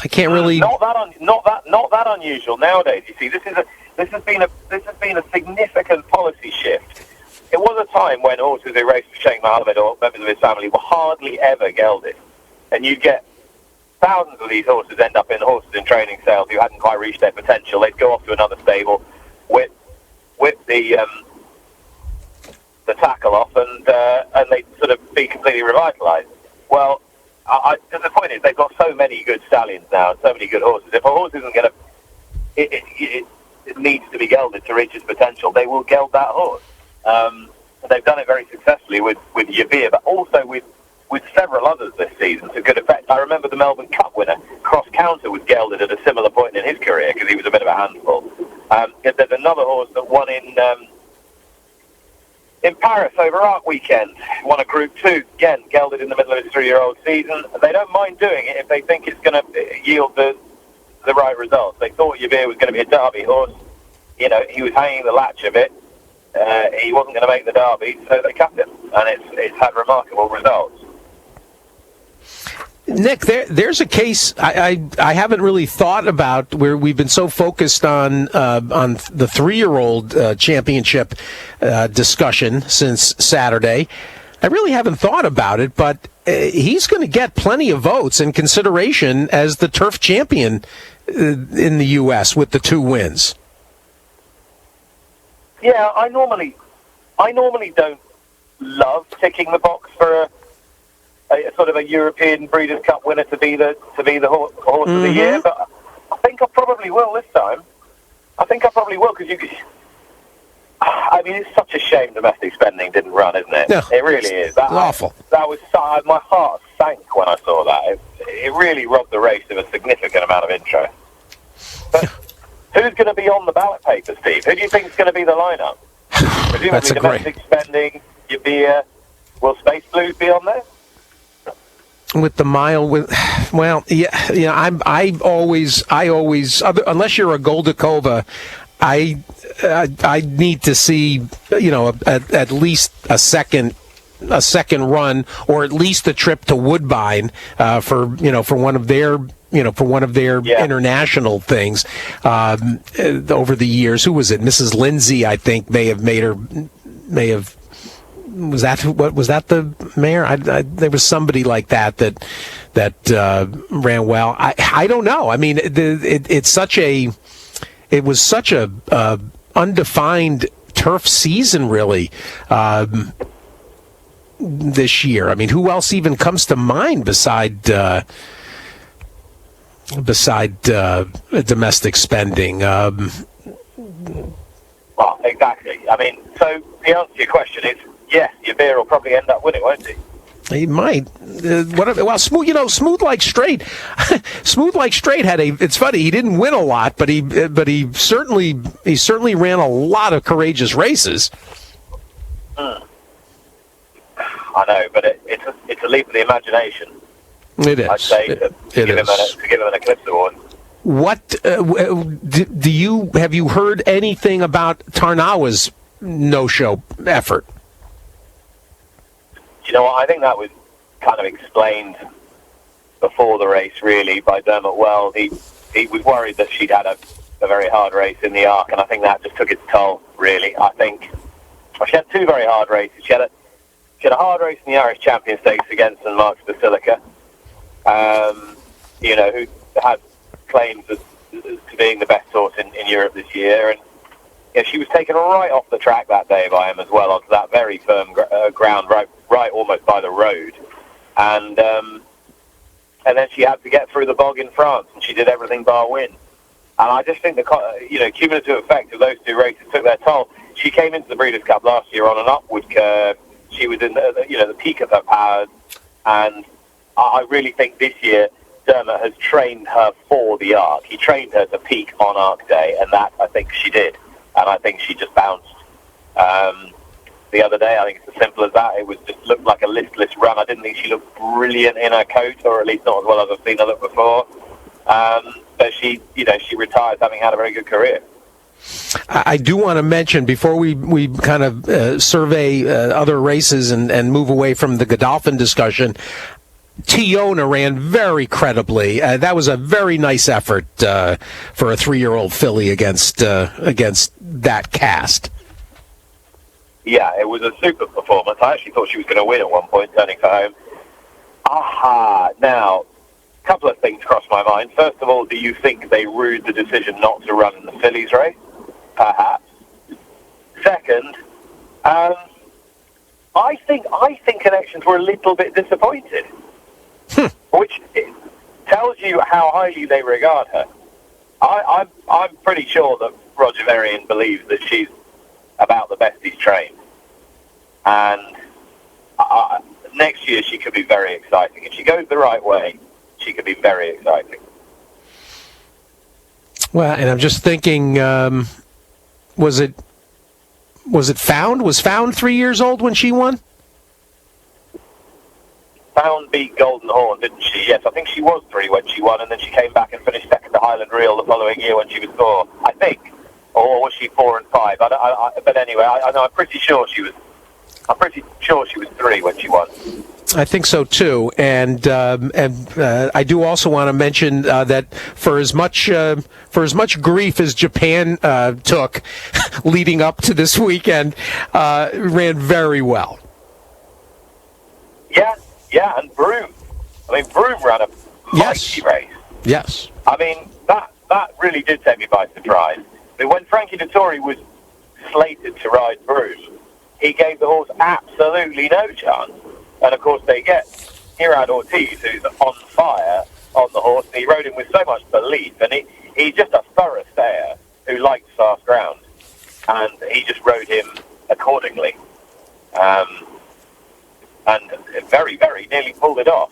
can't really. Not that unusual nowadays. You see, this has been a significant policy shift. It was a time when horses who raced for Sheikh Mohammed or members of his family were hardly ever gelded, and you'd get thousands of these horses end up in horses in training sales who hadn't quite reached their potential. They'd go off to another stable, whip the tackle off, and they'd sort of be completely revitalised. Well, the point is they've got so many good stallions now, and so many good horses. If a horse isn't going to, it needs to be gelded to reach its potential, they will geld that horse. They've done it very successfully with Yavir, but also with several others this season to good effect. I remember the Melbourne Cup winner, Cross Counter, was gelded at a similar point in his career because he was a bit of a handful. There's another horse that won in Paris over Arc Weekend, won a Group 2, again, gelded in the middle of his 3-year-old season. They don't mind doing it if they think it's going to yield the right results. They thought Yavir was going to be a Derby horse. He was hanging the latch a bit. He wasn't going to make the Derby, so they cut him, and it's had remarkable results. Nick, there's a case I haven't really thought about where we've been so focused on the 3-year-old championship discussion since Saturday. I really haven't thought about it, but he's going to get plenty of votes and consideration as the turf champion in the U.S. with the 2 wins. Yeah, I normally don't love ticking the box for a sort of a European Breeders' Cup winner to be the horse of the year, but I think I probably will this time. I think I probably will because it's such a shame domestic spending didn't run, isn't it? Yeah, it really is. That, awful. That was my heart sank when I saw that. It really robbed the race of a significant amount of interest. But who's going to be on the ballot paper, Steve? Who do you think is going to be the lineup? Presumably domestic spending, Yavir. Will Space Blues be on there? With the mile, I always, unless you're a Goldakova, I need to see, at least a second run, or at least a trip to Woodbine for one of their international things over the years. Who was it? Mrs. Lindsay, I think, may have. Was that the mayor? There was somebody like that ran well. I don't know. I mean, it was such a undefined turf season, really, this year. I mean, who else even comes to mind beside domestic spending? Well, exactly. I mean, so the answer to your question is yes, Yavir will probably end up winning, won't he? He might. Smooth Like Straight. Smooth Like Straight had it's funny. He didn't win a lot, but he certainly ran a lot of courageous races. Well, I know, but it's a leap of the imagination. It is. I'd say to give him an Eclipse Award. What have you heard anything about Tarnawa's no-show effort? You know what? I think that was kind of explained before the race, really, by Dermot Wells. He was worried that she'd had a very hard race in the Arc, and I think that just took its toll, really. I think she had two very hard races. She had a hard race in the Irish Champion Stakes against St Mark's Basilica, who had claims to being the best horse in Europe this year, and she was taken right off the track that day by him as well, onto that very firm ground, right almost by the road, and then she had to get through the bog in France, and she did everything bar win. And I just think the cumulative effect of those two races took their toll. She came into the Breeders' Cup last year on an upward curve. She was in the peak of her powers, and I really think this year Dermot has trained her for the Arc. He trained her to peak on Arc Day, and that I think she did. And I think she just bounced the other day. I think it's as simple as that. It looked like a listless run. I didn't think she looked brilliant in her coat, or at least not as well as I've seen her look before. But she retires having had a very good career. I do want to mention, before we kind of survey other races and move away from the Godolphin discussion, Tiona ran very credibly. That was a very nice effort for a 3-year-old filly against that cast. Yeah, it was a super performance. I actually thought she was going to win at one point, turning for home. Now, a couple of things crossed my mind. First of all, do you think they rued the decision not to run in the fillies race? Perhaps. Second, I think Connections were a little bit disappointed, which tells you how highly they regard her. I'm pretty sure that Roger Varian believes that she's about the best he's trained, and next year she could be very exciting. If she goes the right way, she could be very exciting. Well, and I'm just thinking, was Found 3 years old when she won? Found beat Golden Horn, didn't she? Yes, I think she was 3 when she won, and then she came back and finished second to Highland Reel the following year when she was 4, I think. Or was she 4 and 5? But anyway, I'm pretty sure she was 3 when she won. I think so too, and I do also want to mention that for as much grief as Japan took leading up to this weekend, ran very well. Yeah, and Broome. Broome ran a mighty race. Yes. That really did take me by surprise. When Frankie Dettori was slated to ride Broome, he gave the horse absolutely no chance. And, of course, they get Gerard Ortiz, who's on fire on the horse, and he rode him with so much belief. And he's just a thorough stayer who likes fast ground. And he just rode him accordingly. And very, very nearly pulled it off.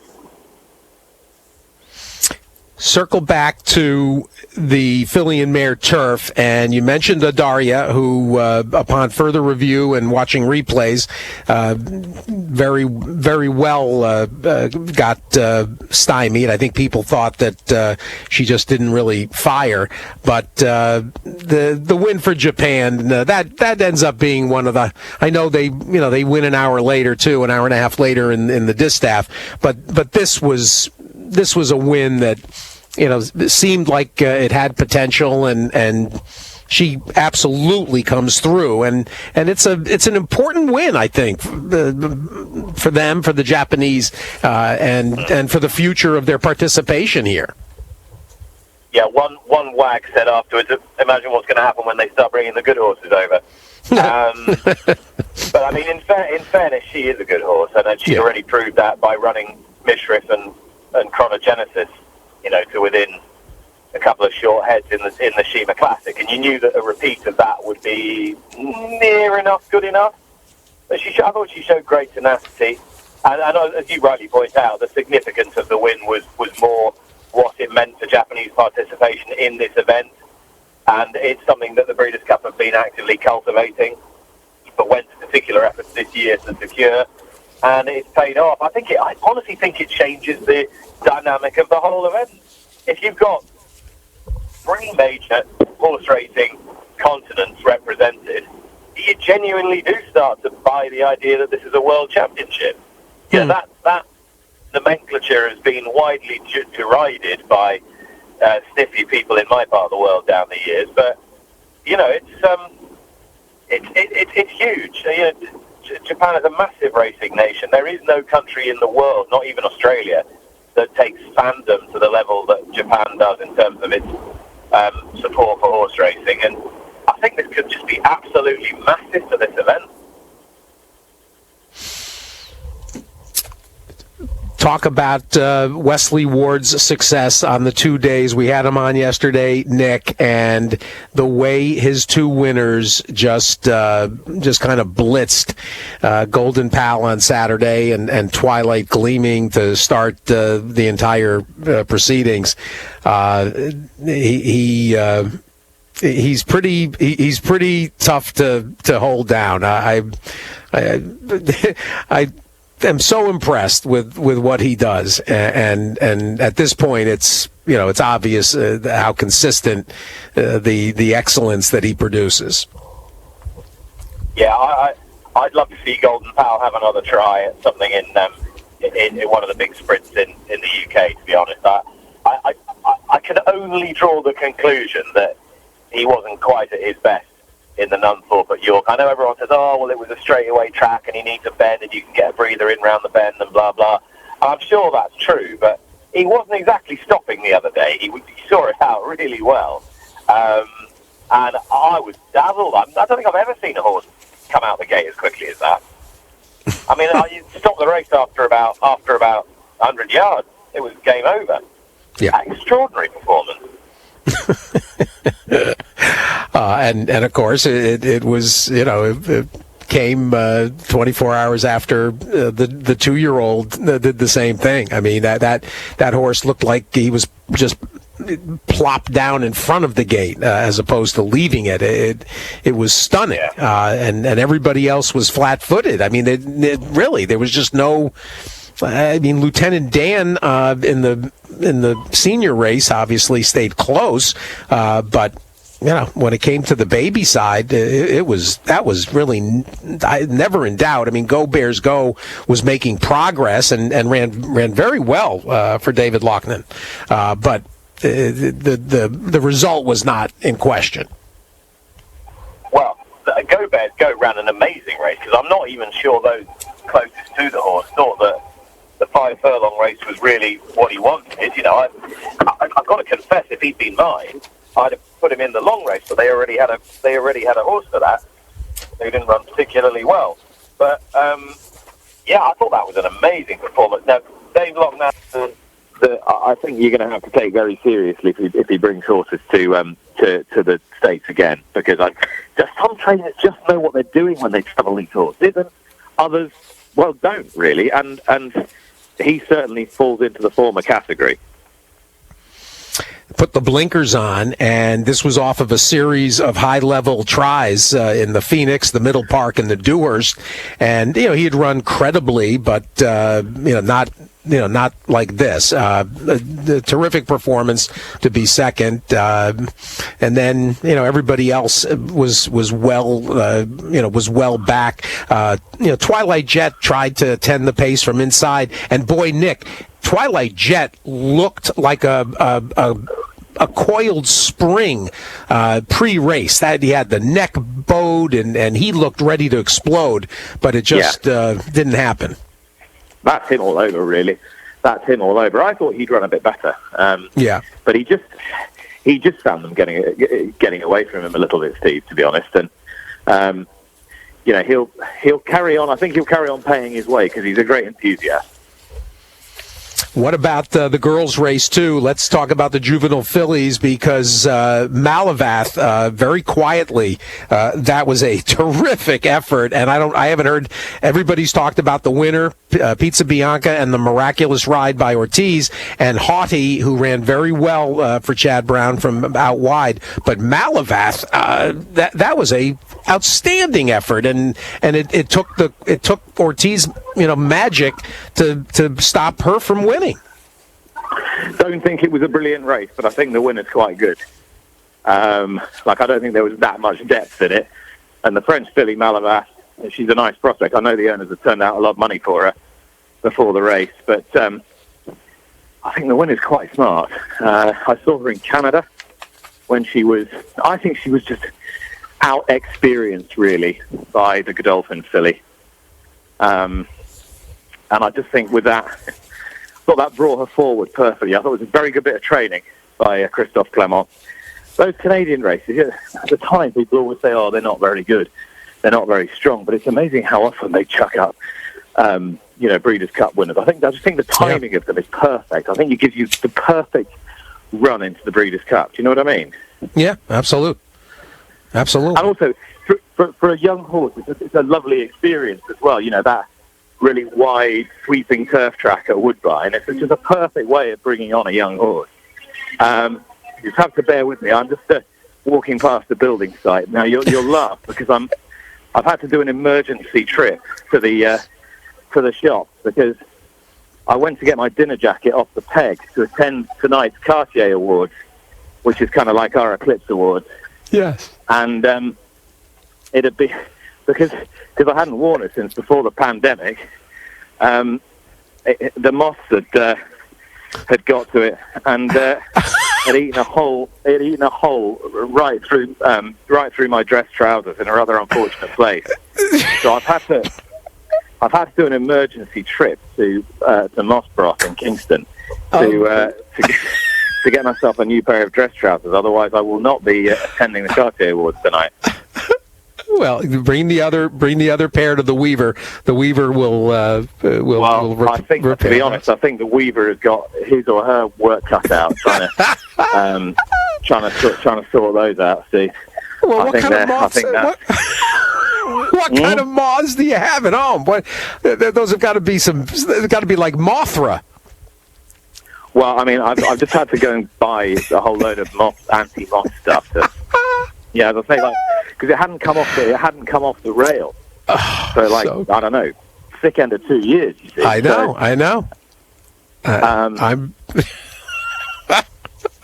Circle back to the filly and mare turf, and you mentioned Adaria, who, upon further review and watching replays, very, very well got stymied. I think people thought that she just didn't really fire, but the win for Japan, that ends up being one of the. I know they win an hour later too, an hour and a half later in the distaff, but this was a win that seemed like it had potential, and she absolutely comes through, and it's an important win, I think, for them, for the Japanese, and for the future of their participation here. Yeah, one wag said afterwards, imagine what's going to happen when they start bringing the good horses over. But in fairness, she is a good horse, and she's already proved that by running Mishriff and Chronogenesis, to within a couple of short heads in the Shima Classic, and you knew that a repeat of that would be near enough, good enough. But I thought she showed great tenacity, and as you rightly point out, the significance of the win was more what it meant for Japanese participation in this event, and it's something that the Breeders' Cup have been actively cultivating, but went to particular efforts this year to secure. and it's paid off. I honestly think it changes the dynamic of the whole event. If you've got 3 major horse racing continents represented, you genuinely do start to buy the idea that this is a world championship. Yeah, that nomenclature has been widely derided by sniffy people in my part of the world down the years, but it's huge. Japan is a massive racing nation. There is no country in the world, not even Australia, that takes fandom to the level that Japan does in terms of its support for horse racing, and I think this could just be absolutely massive for this event. Talk about Wesley Ward's success on the 2 days. We had him on yesterday, Nick, and the way his 2 winners just kind of blitzed Golden Pal on Saturday and Twilight Gleaming to start the entire proceedings. He's pretty tough to hold down. I'm so impressed with what he does, and at this point, it's obvious how consistent the excellence that he produces. Yeah, I'd love to see Golden Pal have another try at something in one of the big sprints in the UK. To be honest, I can only draw the conclusion that he wasn't quite at his best in the Nunthorpe at York. I know everyone says, oh, well, it was a straightaway track and he needs a bend and you can get a breather in round the bend and blah, blah. I'm sure that's true, but he wasn't exactly stopping the other day. He saw it out really well. And I was dazzled. I don't think I've ever seen a horse come out the gate as quickly as that. I mean, you stopped the race after about 100 yards. It was game over. Yeah. Extraordinary performance. And of course it was it came 24 hours after the 2-year-old did the same thing. I mean that horse looked like he was just plopped down in front of the gate as opposed to leaving it. It was stunning, and everybody else was flat-footed. I mean, really there was just no. I mean, Lieutenant Dan in the senior race obviously stayed close, but when it came to the baby side, that was really never in doubt. I mean, Go Bears Go was making progress and ran very well for David Loughnane, but the result was not in question. Well, Go Bears Go ran an amazing race because I'm not even sure those closest to the horse thought that the 5 furlong race was really what he wanted. I've got to confess, if he'd been mine, I'd have put him in the long race, but they already had a horse for that. They didn't run particularly well, but I thought that was an amazing performance. Now, Dave Loughnane, I think you're going to have to take very seriously if he brings horses to the States again, because some trainers just know what they're doing when they travel these horses, and others, well, don't really, and he certainly falls into the former category. Put the blinkers on, and this was off of a series of high-level tries in the Phoenix, the Middle Park, and the Dewhurst, and he had run credibly, but not like this. A terrific performance to be second, and then everybody else was well back. Twilight Jet tried to tend the pace from inside, and boy, Nick, Twilight Jet looked like a coiled spring pre-race. That he had the neck bowed and he looked ready to explode, but it just didn't happen. That's him all over, really. That's him all over. I thought he'd run a bit better. But he just found them getting away from him a little bit, Steve, to be honest. And he'll carry on. I think he'll carry on paying his way because he's a great enthusiast. What about the girls' race, too? Let's talk about the juvenile fillies, because Malavath, very quietly, that was a terrific effort. And I haven't heard, everybody's talked about the winner, Pizza Bianca, and the miraculous ride by Ortiz, and Haughty, who ran very well for Chad Brown from out wide. But Malavath, that was a outstanding effort, and it took Ortiz, magic to stop her from winning. Don't think it was a brilliant race, but I think the winner's quite good. I don't think there was that much depth in it. And the French filly Malavath, she's a nice prospect. I know the owners have turned out a lot of money for her before the race, but I think the winner's quite smart. I saw her in Canada when I think she was just out-experienced, really, by the Godolphin filly. And I just think with that, I thought that brought her forward perfectly. I thought it was a very good bit of training by Christophe Clement. Those Canadian races, at the time, people always say, oh, they're not very good. They're not very strong. But it's amazing how often they chuck up, Breeders' Cup winners. I just think the timing of them is perfect. I think it gives you the perfect run into the Breeders' Cup. Do you know what I mean? Yeah, absolutely. Absolutely. And also, for a young horse, it's a lovely experience as well. That really wide, sweeping turf track at Woodbine. It's just a perfect way of bringing on a young horse. You just have to bear with me. I'm just walking past the building site. Now, you'll laugh because I've had to do an emergency trip to the shop because I went to get my dinner jacket off the peg to attend tonight's Cartier Awards, which is kind of like our Eclipse Awards. Yes. And it'd be because I hadn't worn it since before the pandemic. The moths had got to it and had eaten a hole. It had eaten a hole right through my dress trousers in a rather unfortunate place. So I've had to do an emergency trip to Mossbrough in Kingston to get myself a new pair of dress trousers. Otherwise, I will not be attending the Cartier Awards tonight. Well, bring the other pair to the Weaver. The Weaver will I think, to be honest, I think the Weaver has got his or her work cut out trying to sort those out. See, well, what kind of moths? What kind of moths do you have at home? What? Those have got to be They've got to be like Mothra. Well, I mean, I've just had to go and buy a whole load of anti-moth stuff. As I say, because it hadn't come off the rail. So, I don't know, thick end of 2 years. You see. I know. I'm.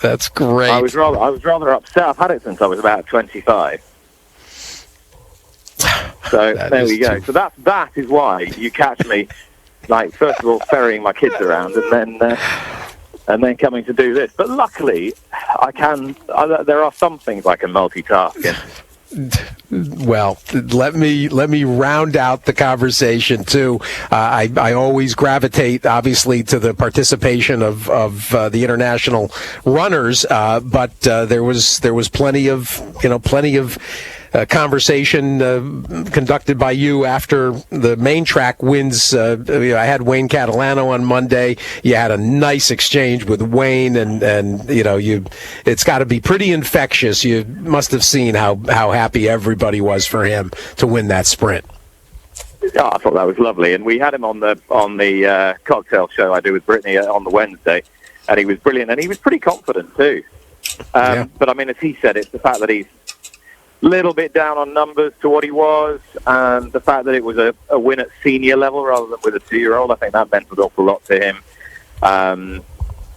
That's great. I was rather upset. I've had it since I was about 25. So there we go. So that is why you catch me, first of all, ferrying my kids around, and then coming to do this. But luckily, there are some things I can multitask in. Well, let me round out the conversation too. I always gravitate, obviously, to the participation of the international runners, but there was plenty of conversation conducted by you after the main track wins. I had Wayne Catalano on Monday. You had a nice exchange with Wayne, and it's got to be pretty infectious. You must have seen how happy everybody was for him to win that sprint. Oh, I thought that was lovely, and we had him on the cocktail show I do with Brittany on the Wednesday, and he was brilliant, and he was pretty confident too. But I mean, as he said, it's the fact that he's little bit down on numbers to what he was, and the fact that it was a win at senior level rather than with a 2-year-old, I think that meant an awful lot to him.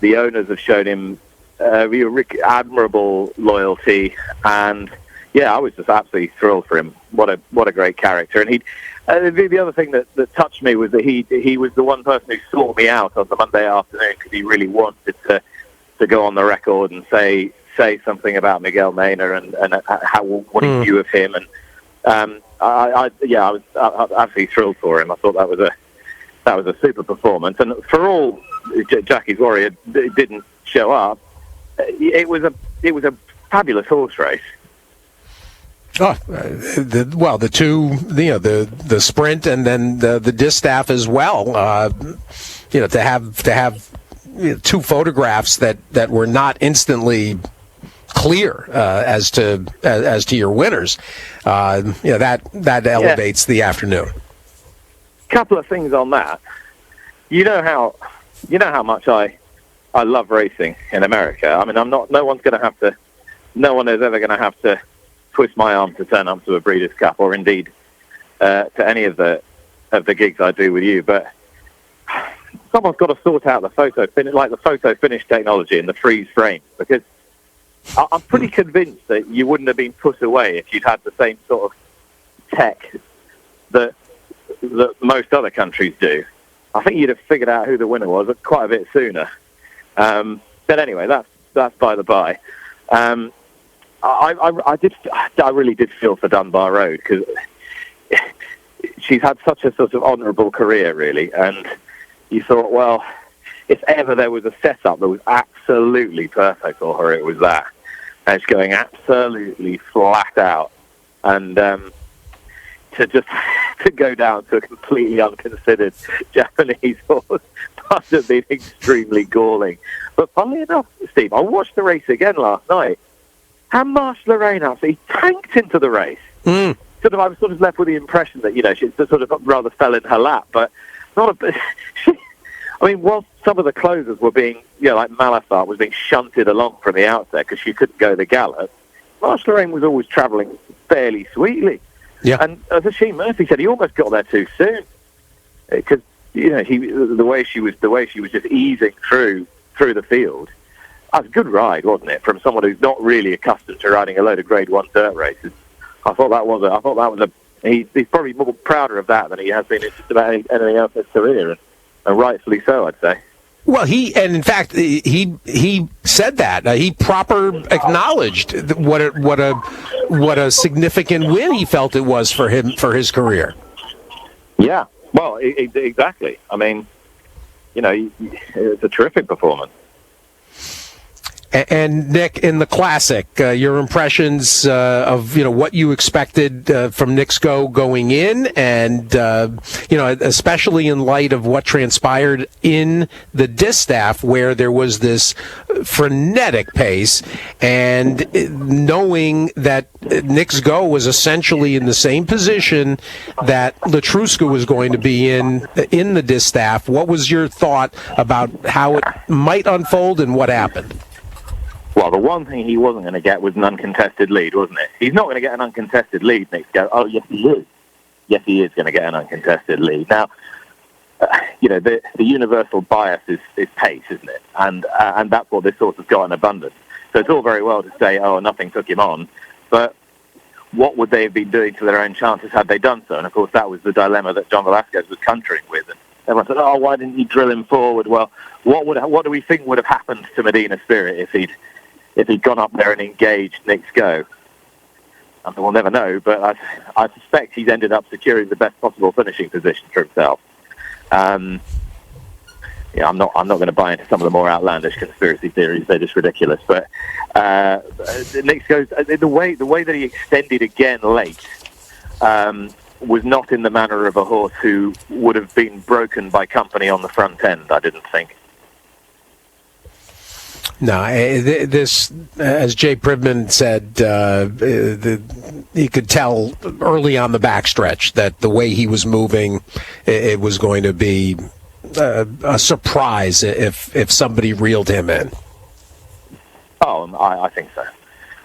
The owners have shown him admirable loyalty, and I was just absolutely thrilled for him. What a great character. And the other thing that touched me was that he was the one person who sought me out on the Monday afternoon because he really wanted to go on the record and say something about Miguel Mena and what he knew of him, and I was absolutely thrilled for him. I thought that was a super performance, and for all Jackie's Warrior didn't show up, it was a fabulous horse race. Oh, the two, the sprint and then the distaff as well. To have two photographs that were not instantly clear as to your winners, that elevates the afternoon. Couple of things on that. You know how much I love racing in America. I mean, no one is ever going to have to twist my arm to turn up to a Breeders' Cup, or indeed to any of the gigs I do with you. But someone's got to sort out the photo finish technology and the freeze frame, because I'm pretty convinced that you wouldn't have been put away if you'd had the same sort of tech that most other countries do. I think you'd have figured out who the winner was quite a bit sooner. But anyway, that's by the by. I really did feel for Dunbar Road, because she's had such a sort of honourable career, really, and you thought, well, if ever there was a setup that was absolutely perfect for her, it was that. And she's going absolutely flat out, and to go down to a completely unconsidered Japanese horse must have been extremely galling. But funnily enough, Steve, I watched the race again last night, and Marsh Lorraine absolutely tanked into the race. I was sort of left with the impression that, she sort of rather fell in her lap, but not a. I mean, while some of the closers were being, like Malafart was being shunted along from the outset because she couldn't go the gallop, Marsh Lorraine was always travelling fairly sweetly. Yeah. And as Shane Murphy said, he almost got there too soon, because the way she was just easing through the field. That was a good ride, wasn't it, from someone who's not really accustomed to riding a load of Grade 1 dirt races. I thought that was a. He's probably more prouder of that than he has been in just about anything else in his career, and rightfully so, I'd say. Well, in fact, he said that he proper acknowledged what a significant win he felt it was for him, for his career. Yeah, well, exactly. I mean, it's a terrific performance. And Nick, in the Classic, your impressions of what you expected from Nick's going in, and especially in light of what transpired in the distaff, where there was this frenetic pace, and knowing that Nick's Go was essentially in the same position that Latruska was going to be in the distaff. What was your thought about how it might unfold and what happened? Well, the one thing he wasn't going to get was an uncontested lead, wasn't it? He's not going to get an uncontested lead next go. Oh, yes, he is. Yes, he is going to get an uncontested lead. Now, the universal bias is pace, isn't it? And that's what this horse has got in abundance. So it's all very well to say, oh, nothing took him on, but what would they have been doing to their own chances had they done so? And, of course, that was the dilemma that John Velasquez was contouring with. And everyone said, oh, why didn't you drill him forward? Well, what do we think would have happened to Medina Spirit if he'd gone up there and engaged Nick's Go? I mean, we'll never know, but I suspect he's ended up securing the best possible finishing position for himself. I'm not going to buy into some of the more outlandish conspiracy theories; they're just ridiculous. But Nick's Go, the way that he extended again late was not in the manner of a horse who would have been broken by company on the front end, I didn't think. No, this, as Jay Privman said, you could tell early on the backstretch that the way he was moving, it was going to be a surprise if somebody reeled him in. Oh, I think so.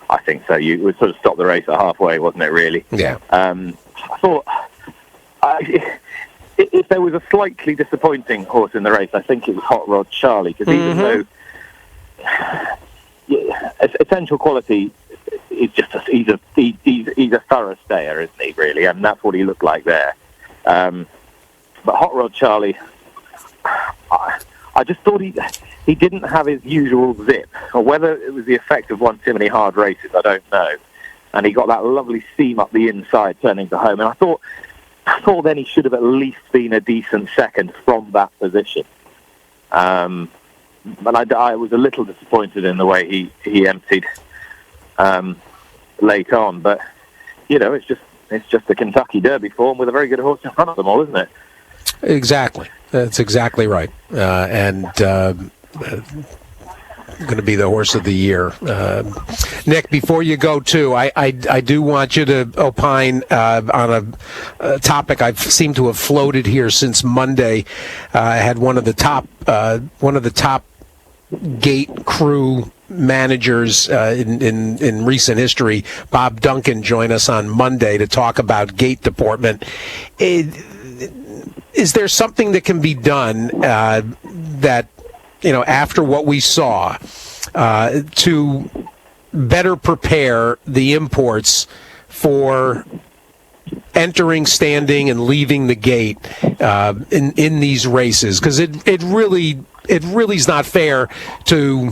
I think so. You would sort of stop the race at halfway, wasn't it, really? Yeah. I thought if there was a slightly disappointing horse in the race, I think it was Hot Rod Charlie, because even though Essential Quality is just he's a thorough stayer, isn't he, really? And that's what he looked like there. But Hot Rod Charlie, I just thought he didn't have his usual zip, or whether it was the effect of one too many hard races, I don't know. And he got that lovely seam up the inside turning to home, and I thought then he should have at least been a decent second from that position. But I was a little disappointed in the way he emptied late on. But it's just the Kentucky Derby form with a very good horse in front of them all, isn't it? Exactly. That's exactly right. And going to be the horse of the year. Nick, before you go, too, I do want you to opine on a topic I've seemed to have floated here since Monday. I had one of the top gate crew managers in recent history, Bob Duncan, join us on Monday to talk about gate deportment. Is there something that can be done that, after what we saw, to better prepare the imports for entering, standing, and leaving the gate in these races? Because it really is not fair to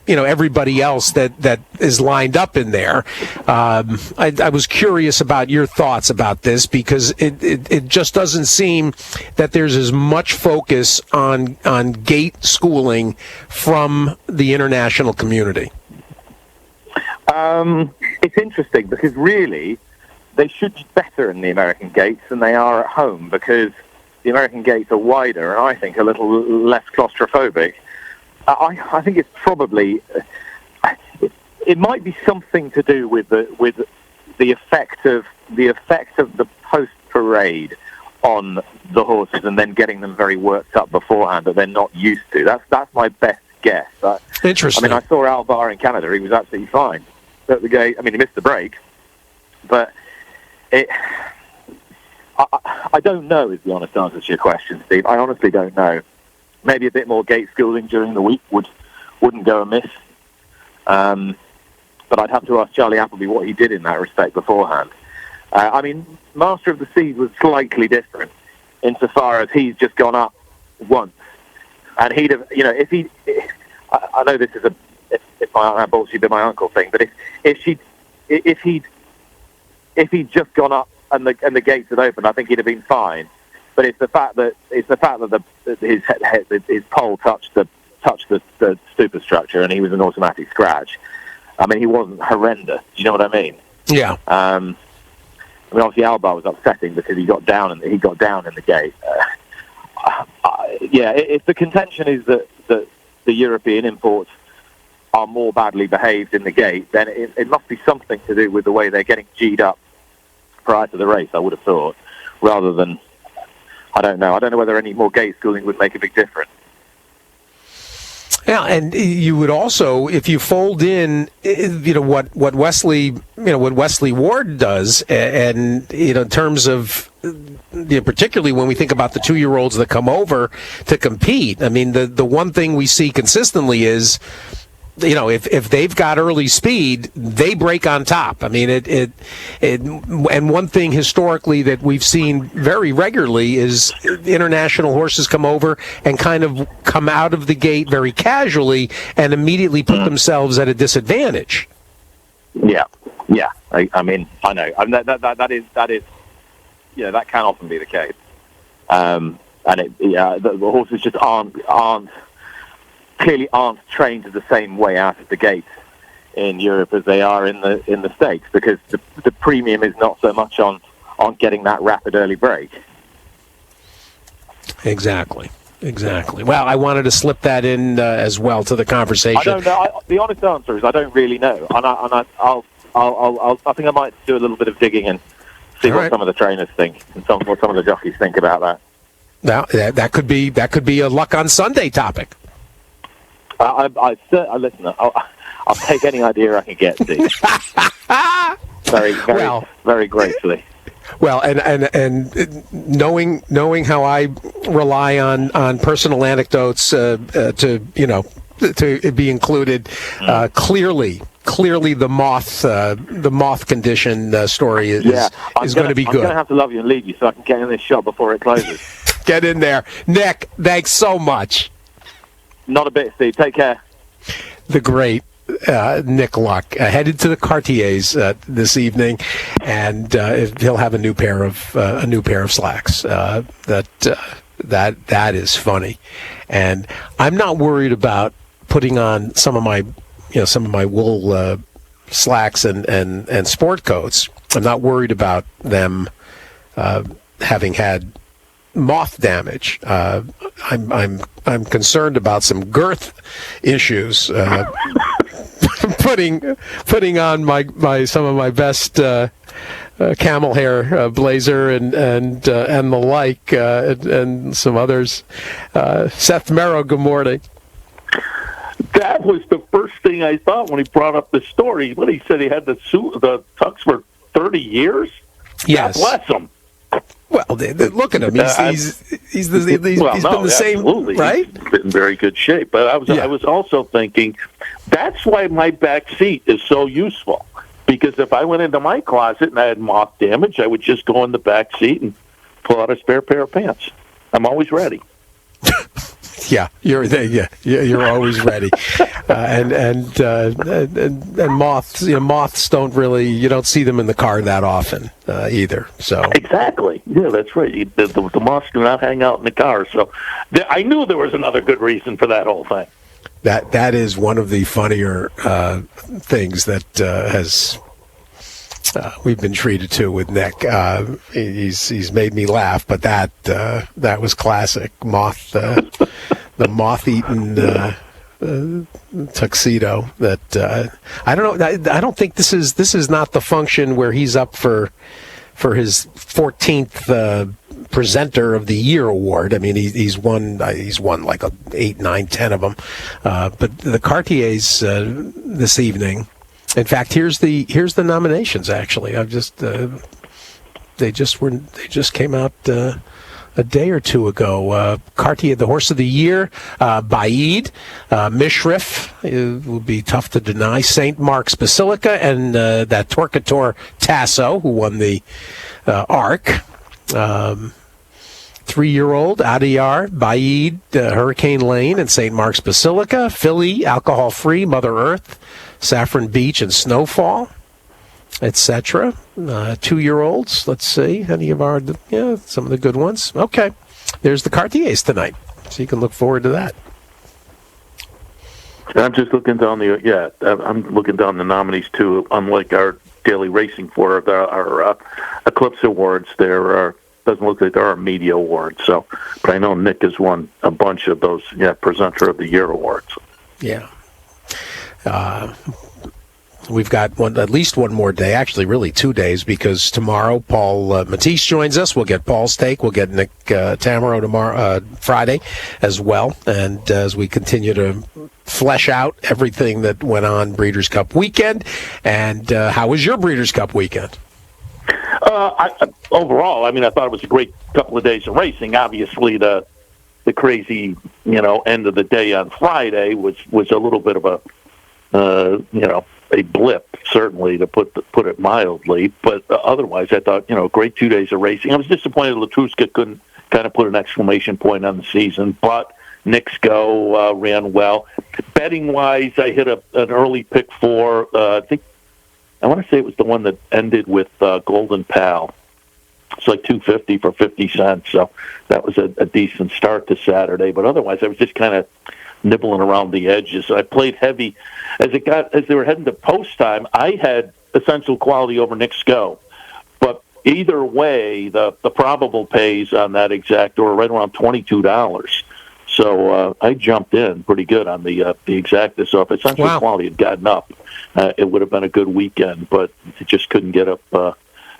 everybody else that is lined up in there. I was curious about your thoughts about this, because it just doesn't seem that there's as much focus on gate schooling from the international community. It's interesting, because really they should be better in the American gates than they are at home, because the American gates are wider and I think a little less claustrophobic. I think it's probably it might be something to do with the effect of the post parade on the horses, and then getting them very worked up beforehand that they're not used to. That's my best guess. Interesting. I mean, I saw Alvar in Canada; he was absolutely fine at the gate. I mean, he missed the break, but I don't know is the honest answer to your question, Steve. I honestly don't know. Maybe a bit more gate schooling during the week wouldn't go amiss. But I'd have to ask Charlie Appleby what he did in that respect beforehand. I mean, Master of the Seas was slightly different insofar as he's just gone up once, and he'd have, if he, I know this is if my bullshit be my uncle thing, but if he'd just gone up and the gates had opened, I think he'd have been fine. But it's the fact that his pole touched the superstructure, and he was an automatic scratch. I mean, he wasn't horrendous. Do you know what I mean? Yeah. I mean, obviously Alba was upsetting because he got down in the gate. If the contention is that the European imports are more badly behaved in the gate, then it must be something to do with the way they're getting G'd up prior to the race, I would have thought, rather than. I don't know whether any more gate schooling would make a big difference. Yeah, and you would also, if you fold in, what Wesley Ward does, and in terms of, particularly when we think about the 2-year-olds that come over to compete. I mean, the one thing we see consistently is, if they've got early speed, they break on top. I mean, and one thing historically that we've seen very regularly is international horses come over and kind of come out of the gate very casually and immediately put themselves at a disadvantage. Yeah. I mean, I know. I mean, that is, that can often be the case. And the horses just clearly aren't trained the same way out of the gate in Europe as they are in the States, because the premium is not so much on getting that rapid early break. Exactly. Well, I wanted to slip that in as well to the conversation. I don't know. The honest answer is I don't really know, and I think I might do a little bit of digging and see what some of the trainers think and what some of the jockeys think about that. Now that could be a Luck on Sunday topic. Listen. I'll take any idea I can get, Steve. Very gratefully. Well, and knowing how I rely on personal anecdotes to be included, clearly the moth condition story is going to be good. I'm going to have to love you and leave you so I can get in this shop before it closes. Get in there, Nick. Thanks so much. Not a bit, Steve. Take care. The great Nick Luck headed to the Cartiers this evening, and he'll have a new pair of slacks. That is funny, and I'm not worried about putting on some of my wool slacks and sport coats. I'm not worried about them having had moth damage. I'm concerned about some girth issues. Putting on my some of my best camel hair blazer and the like, and some others. Seth Merrow, good morning. That was the first thing I thought when he brought up the story. When he said he had the tux for 30 years. Yes. God bless him. Well, look at him. He's been the same, absolutely. right? He's been in very good shape. But I was also thinking that's why my back seat is so useful. Because if I went into my closet and I had moth damage, I would just go in the back seat and pull out a spare pair of pants. I'm always ready. Yeah, you're always ready, and moths. Moths don't really. You don't see them in the car that often either. So exactly, yeah, that's right. The moths do not hang out in the car. So I knew there was another good reason for that whole thing. That is one of the funnier things that has. We've been treated to with Nick. He's made me laugh, but that was classic. The moth-eaten tuxedo. That I don't know. I don't think this is not the function where he's up for his 14th presenter of the year award. I mean, he's won like 8, 9, 10 of them. But the Cartiers this evening. In fact, here's the nominations. Actually, I've just they just came out a day or two ago. Cartier, the Horse of the Year, Baid, Mishrif, it will be tough to deny. St. Mark's Basilica, and that Torquator Tasso, who won the Arc. 3-year-old Adiyar, Baid, Hurricane Lane, and St. Mark's Basilica. Philly, Alcohol Free, Mother Earth, Saffron Beach, and Snowfall, etc. 2-year-olds. Let's see any of some of the good ones. Okay, there's the Cartiers tonight, so you can look forward to that. I'm just looking down I'm looking down the nominees too. Unlike our daily racing for our Eclipse Awards, there doesn't look like there are media awards. So, but I know Nick has won a bunch of those Presenter of the Year awards. Yeah. We've got at least one more day, actually really 2 days, because tomorrow Paul Matisse joins us. We'll get Paul's take. We'll get Nick Tamaro tomorrow, Friday as well. And as we continue to flesh out everything that went on Breeders' Cup weekend. And how was your Breeders' Cup weekend? Overall, I mean, I thought it was a great couple of days of racing. Obviously, the crazy, end of the day on Friday was a little bit of a blip, certainly, to put it mildly. But otherwise, I thought, great 2 days of racing. I was disappointed Latruska couldn't kind of put an exclamation point on the season, but Nick's Go ran well. Betting-wise, I hit an early pick 4. I want to say it was the one that ended with Golden Pal. It's like $2.50 for 50 cents, so that was a decent start to Saturday. But otherwise, I was just kind of nibbling around the edges. I played heavy as they were heading to post time. I had Essential Quality over Nick's Go, but either way, the probable pays on that exact were right around $22. So I jumped in pretty good on the exact. So if Essential Quality had gotten up, it would have been a good weekend, but it just couldn't get up.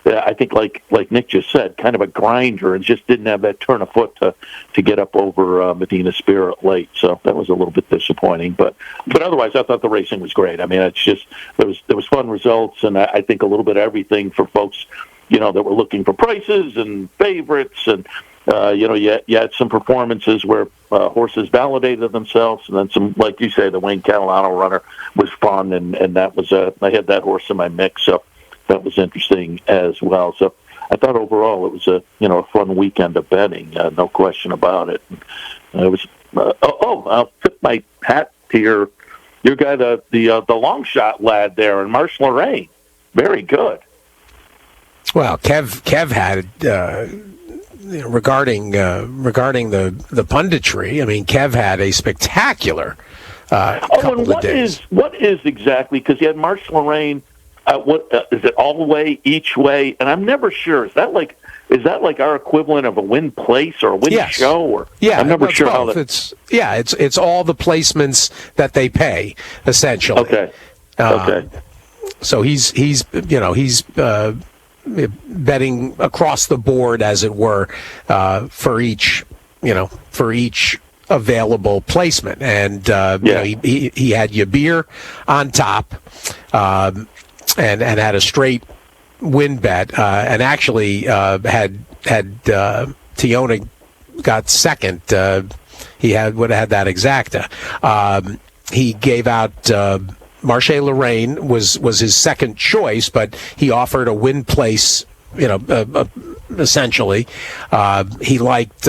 I think, like Nick just said, kind of a grinder, and just didn't have that turn of foot to get up over Medina Spirit late. So that was a little bit disappointing. But otherwise, I thought the racing was great. I mean, it's just there was fun results, and I think a little bit of everything for folks, that were looking for prices and favorites, and you had some performances where horses validated themselves, and then some, like you say, the Wayne Catalano runner was fun, and that was I had that horse in my mix, so that was interesting as well. So I thought overall it was a fun weekend of betting, no question about it. It was I'll tip my hat to your guy, the long shot lad there, and Marsh Lorraine, very good. Well, Kev had regarding the punditry. I mean, Kev had a spectacular couple of days. What is exactly, because you had Marsh Lorraine. What is it? All the way, each way, and I'm never sure. Is that like is that like our equivalent of a win place or a win Yes. show? Or Yeah, I'm never it's sure how both. that. It's all the placements that they pay essentially. Okay. Okay. So he's betting across the board, as it were, for each available placement. And he had Yabir on top, and had a straight win bet, and actually had Tiona got second. He would have had that exacta. He gave out. Marche Lorraine was his second choice, but he offered a win place, essentially. He liked,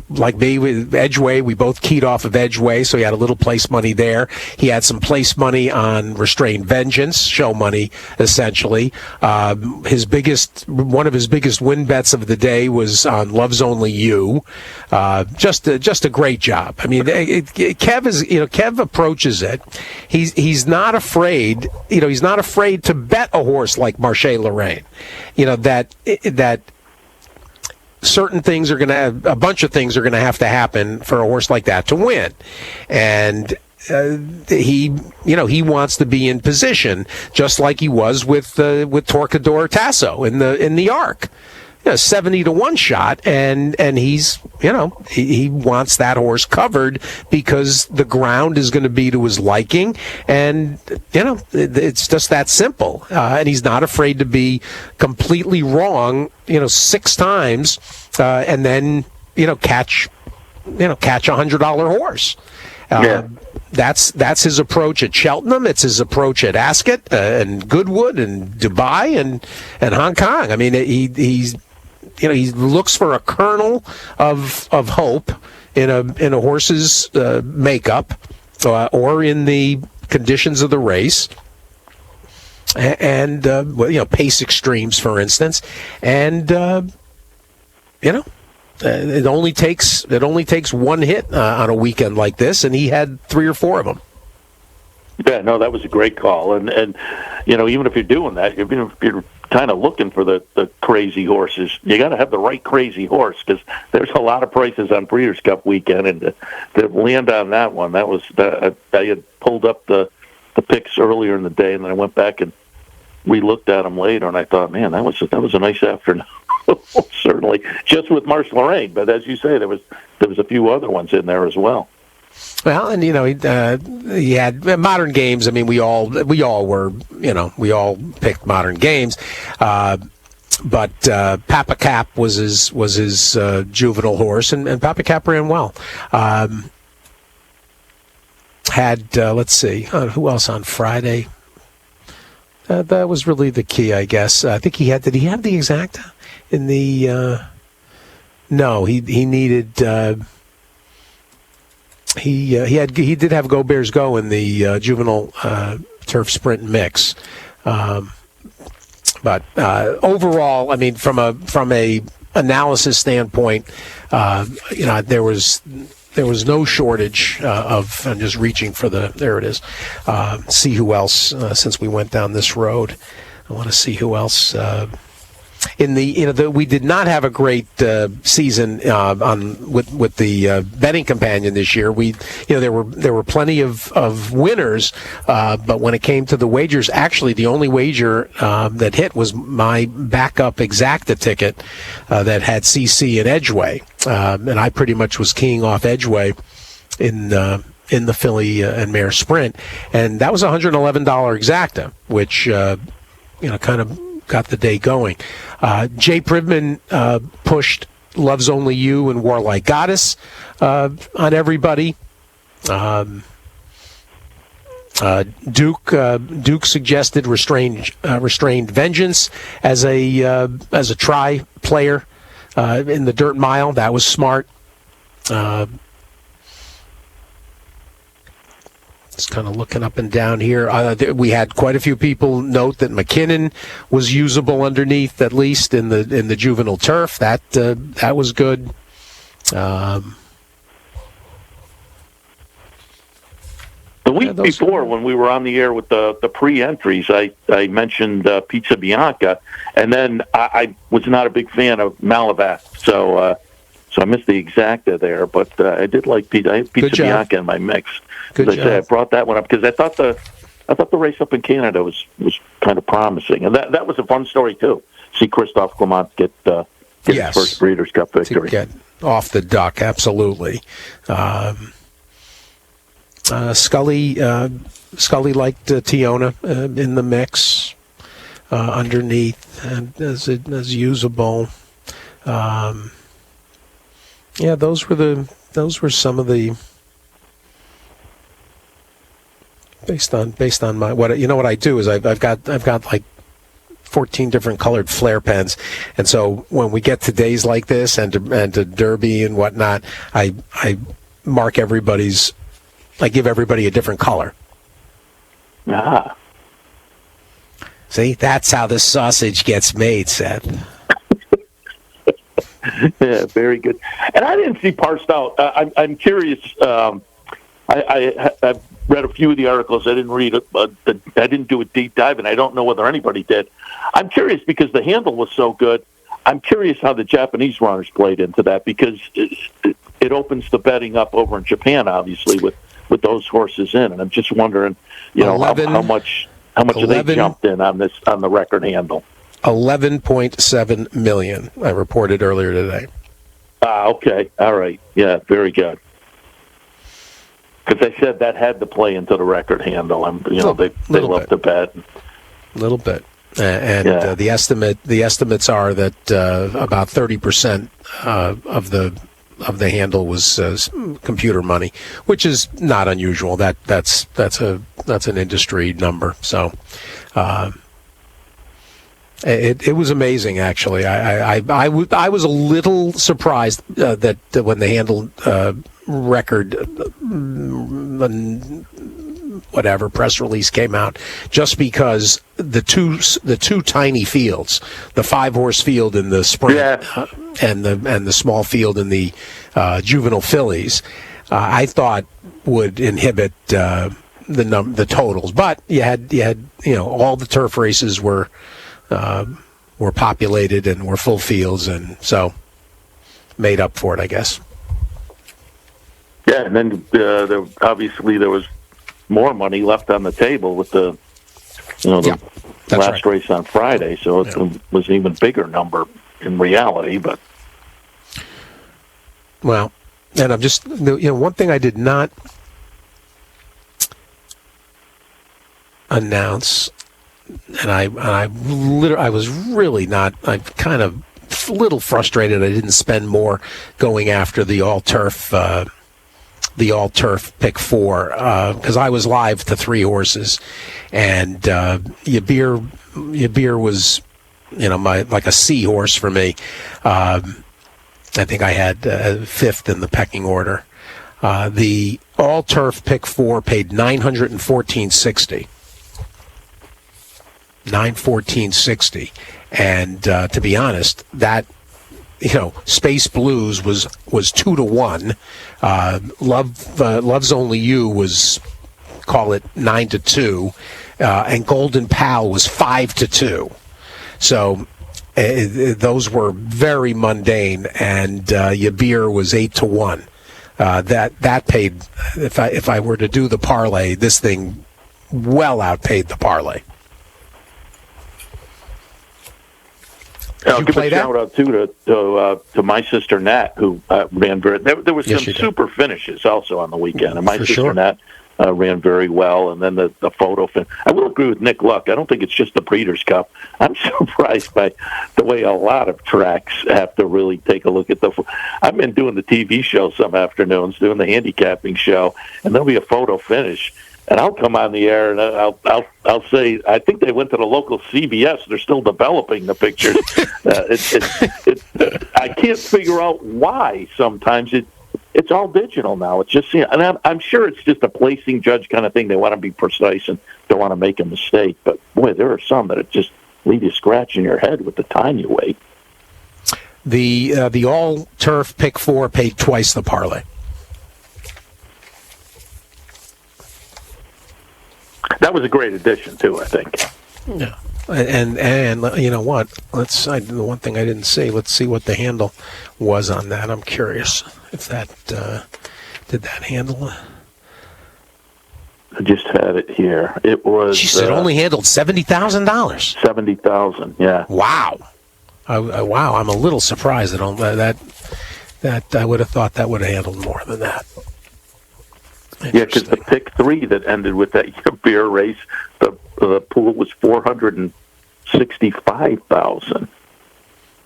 like me, with Edgeway. We both keyed off of Edgeway, so he had a little place money there. He had some place money on Restrained Vengeance, show money, essentially. One of his biggest win bets of the day was on Love's Only You. Just a great job. I mean, Kev approaches it. He's not afraid. He's not afraid to bet a horse like Marche Lorraine. That certain things are going to have, a bunch of things are going to have to happen for a horse like that to win. And he wants to be in position, just like he was with Torcador Tasso in the Arc. 70-1 shot, and he's he wants that horse covered because the ground is going to be to his liking, and it's just that simple. And he's not afraid to be completely wrong, 6 times, and then catch $100 horse. That's his approach at Cheltenham. It's his approach at Ascot and Goodwood and Dubai and Hong Kong. I mean, he looks for a kernel of hope in a horse's makeup or in the conditions of the race, and pace extremes, for instance, and it only takes one hit on a weekend like this, and he had 3 or 4 of them. Yeah, no, that was a great call, and even if you're doing that, even if you're kind of looking for the crazy horses, you got to have the right crazy horse, because there's a lot of prices on Breeders' Cup weekend, and to land on that one, I had pulled up the picks earlier in the day, and then I went back and re-looked at them later, and I thought, man, that was a nice afternoon. Certainly, just with Marche Lorraine, but as you say, there was a few other ones in there as well. Well, and he had Modern Games. I mean, we all were, we all picked Modern Games, but Papa Cap was his juvenile horse, and Papa Cap ran well. Let's see, who else on Friday? That was really the key, I guess. I think he had. Did he have the exacta in the? No, he needed. He did have Go Bears Go in the juvenile turf sprint mix, but overall, I mean, from a analysis standpoint, there was no shortage of. I'm just reaching for there it is. See who else since we went down this road. I want to see who else. We did not have a great season with the betting companion this year. There were plenty of winners, but when it came to the wagers, actually the only wager that hit was my backup exacta ticket that had CC and Edgeway, and I pretty much was keying off Edgeway in the filly and mare sprint, and that was a $111 exacta, which kind of got the day going. Jay Privman pushed Love's Only You and Warlike Goddess on everybody. Duke suggested Restrained Vengeance as a try player in the dirt mile. That was smart. Just kind of looking up and down here. We had quite a few people note that McKinnon was usable underneath, at least in the juvenile turf. That was good. The week before, when we were on the air with the pre-entries, I mentioned Pizza Bianca, and then I was not a big fan of Malabat, so I missed the exacta there, but I did like Pizza. I had Pizza Bianca in my mix. Good job. I brought that one up because I thought the race up in Canada was kind of promising, and that was a fun story too. See Christophe Clement get his first Breeders' Cup victory. To get off the duck, absolutely. Scully liked Tiona in the mix underneath and as usable. Those were some of the based on my what I do is I've got like 14 different colored flare pens, and so when we get to days like this and to Derby and whatnot, I mark everybody's. I give everybody a different color. Ah. See, that's how the sausage gets made, Seth. Yeah, very good. And I didn't see parsed out. I'm curious. I've read a few of the articles. I didn't read it. I didn't do a deep dive, and I don't know whether anybody did. I'm curious because the handle was so good. I'm curious how the Japanese runners played into that because it opens the betting up over in Japan, obviously, with those horses in. And I'm just wondering, how much have they jumped in on the record handle? 11.7 million. I reported earlier today. Okay. All right. Yeah, very good. Because they said that had to play into the record handle. They love to bet. A little bit. And the estimates are that about 30% of the handle was computer money, which is not unusual. That's an industry number. So it was amazing, actually. I was a little surprised that when the handle record whatever press release came out, just because the two tiny fields, the 5-horse field in the sprint and the small field in the juvenile fillies, I thought would inhibit the totals. But you had all the turf races were populated and were full fields, and so made up for it, I guess. Yeah, and then obviously there was more money left on the table with the last race on Friday, so it was an even bigger number in reality. But well, and I'm just one thing I did not announce, and I was really not. I'm kind of a little frustrated. I didn't spend more going after the all-turf pick 4 because I was live to 3 horses, and Yabir was my like a C horse for me. I think I had 5th in the pecking order. The all turf pick 4 paid $914.60. $914.60, and to be honest, that. Space Blues was 2-1. Love's Only You was, call it 9-2, and Golden Pal was 5-2. So those were very mundane, and Yabir was 8-1. That paid. If I were to do the parlay, this thing well outpaid the parlay. I'll give a shout out too to my sister Nat, who ran very. There was some super finishes also on the weekend, and my sister Nat ran very well. And then the photo fin. I will agree with Nick Luck. I don't think it's just the Breeders' Cup. I'm surprised by the way a lot of tracks have to really take a look at the. I've been doing the TV show some afternoons, doing the handicapping show, and there'll be a photo finish. And I'll come on the air and I'll say I think they went to the local CBS. They're still developing the pictures. I can't figure out why. Sometimes it's all digital now. It's just and I'm sure it's just a placing judge kind of thing. They want to be precise and don't want to make a mistake. But boy, there are some that just leave you scratching your head with the time you wait. The all turf pick 4 paid twice the parlay. That was a great addition too, I think. Yeah. And you know what? The one thing I didn't see. Let's see what the handle was on that. I'm curious if that did that handle. I just had it here. It was. It only handled $70,000. $70,000. Yeah. Wow. Wow. I'm a little surprised that I would have thought that would have handled more than that. Yeah, because the pick 3 that ended with that beer race, the pool was $465,000.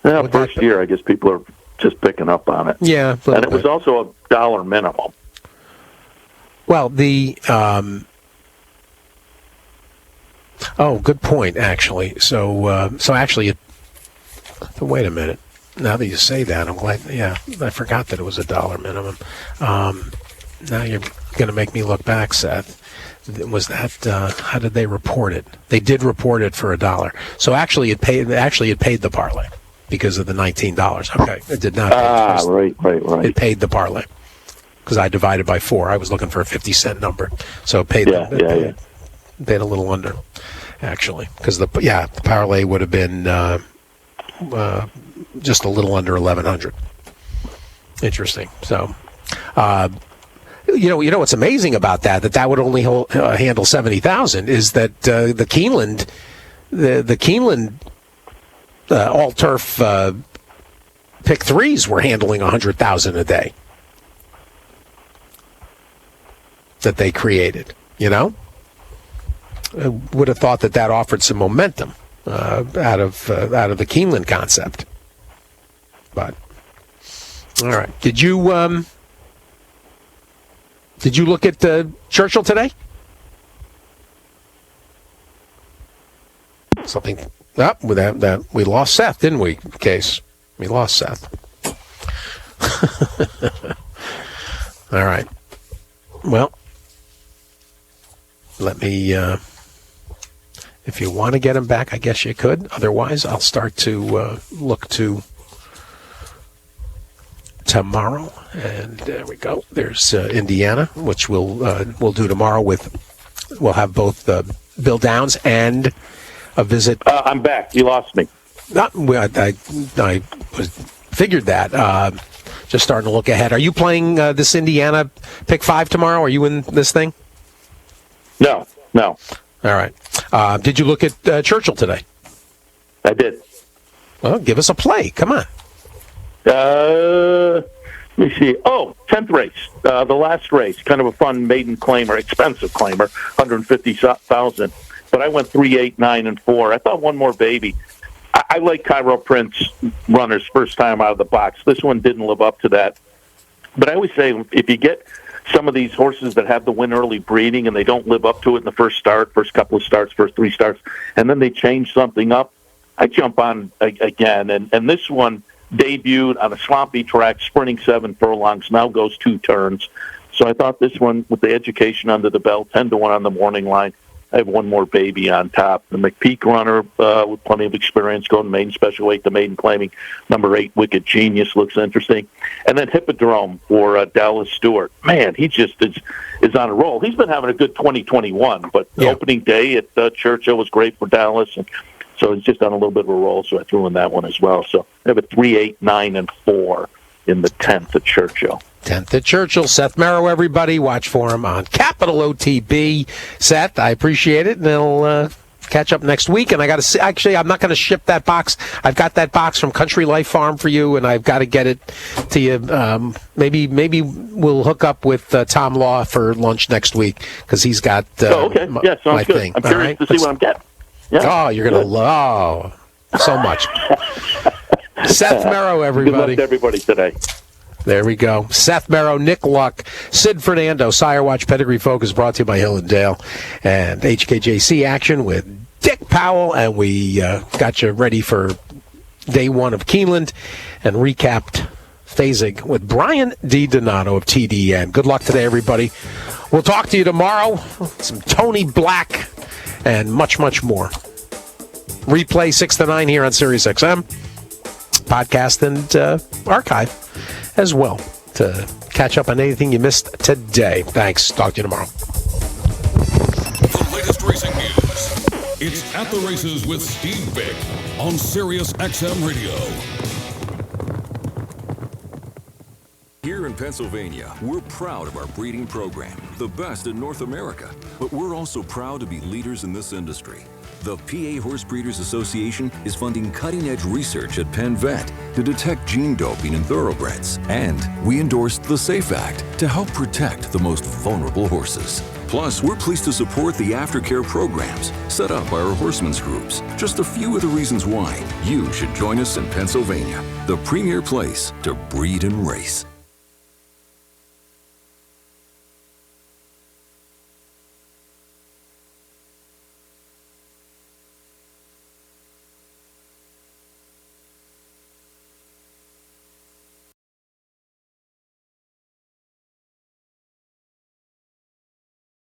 Yeah, first year, I guess people are just picking up on it. Yeah, and it was also a $1 minimum. Well, good point. Actually, so actually, wait a minute. Now that you say that, I'm glad. Yeah, I forgot that it was a $1 minimum. Now you're going to make me look back, Seth. Was that how did they report it? They did report it for $1. So actually, it paid the parlay because of the $19. Okay, it did not. Right. It paid the parlay because I divided by 4. I was looking for a 50-cent number, so it paid. Paid a little under, actually, because the parlay would have been just a little under 1,100. Interesting. So. You know what's amazing about that would only handle 70,000 is that the Keeneland all turf pick 3s were handling 100,000 a day that they created. I would have thought that offered some momentum out of the Keeneland concept. But all right, did you look at Churchill today? Something up with that. We lost Seth, didn't we? Case we lost Seth. All right. Well, let me. If you want to get him back, I guess you could. Otherwise, I'll start to look to tomorrow, and there we go. There's Indiana, which we'll do tomorrow. We'll have both Bill Downs and a visit. I'm back. You lost me. I figured that. Just starting to look ahead. Are you playing this Indiana pick 5 tomorrow? Are you in this thing? No. All right. Did you look at Churchill today? I did. Well, give us a play. Come on. Let me see. 10th race, the last race, kind of a fun maiden claimer, expensive claimer, 150,000. But I went 3, 8, 9, and 4. I thought one more baby. I like Cairo Prince runners first time out of the box. This one didn't live up to that. But I always say if you get some of these horses that have the win early breeding and they don't live up to it in the first couple of starts, first 3 starts, and then they change something up, I jump on again. And this one debuted on a swampy track, sprinting 7 furlongs, now goes 2 turns. So I thought this one, with the education under the belt, 10-1 on the morning line, I have one more baby on top. The McPeak runner with plenty of experience going maiden special weight, the maiden claiming number 8, Wicked Genius, looks interesting. And then Hippodrome for Dallas Stewart. Man, he just is on a roll. He's been having a good 2021, but the opening day at Churchill was great for Dallas. And so he's just on a little bit of a roll, so I threw in that one as well. So I have a 3, 8, 9, and 4 in the 10th at Churchill. 10th at Churchill. Seth Merrow, everybody. Watch for him on Capital OTB. Seth, I appreciate it, and they'll catch up next week. And I got to see, actually, I'm not going to ship that box. I've got that box from Country Life Farm for you, and I've got to get it to you. Maybe we'll hook up with Tom Law for lunch next week because he's got okay. Yeah, sounds my good. thing. I'm curious to see what I'm getting. Yeah. Oh, you're going to love so much. Seth Merrow, everybody. Good luck to everybody today. There we go. Seth Merrow, Nick Luck, Sid Fernando. Sire Watch Pedigree Focus brought to you by Hill and Dale. And HKJC action with Dick Powell. And we got you ready for day 1 of Keeneland and recapped phasing with Brian D. Donato of TDN. Good luck today, everybody. We'll talk to you tomorrow. Some Tony Black and much, much more. Replay 6 to 9 here on Sirius XM. Podcast and archive as well to catch up on anything you missed today. Thanks. Talk to you tomorrow. The latest It's At the Races with Steve Bick on Sirius XM Radio. Here in Pennsylvania, we're proud of our breeding program, the best in North America. But we're also proud to be leaders in this industry. The PA Horse Breeders Association is funding cutting-edge research at Penn Vet to detect gene doping in thoroughbreds. And we endorsed the SAFE Act to help protect the most vulnerable horses. Plus, we're pleased to support the aftercare programs set up by our horsemen's groups. Just a few of the reasons why you should join us in Pennsylvania, the premier place to breed and race.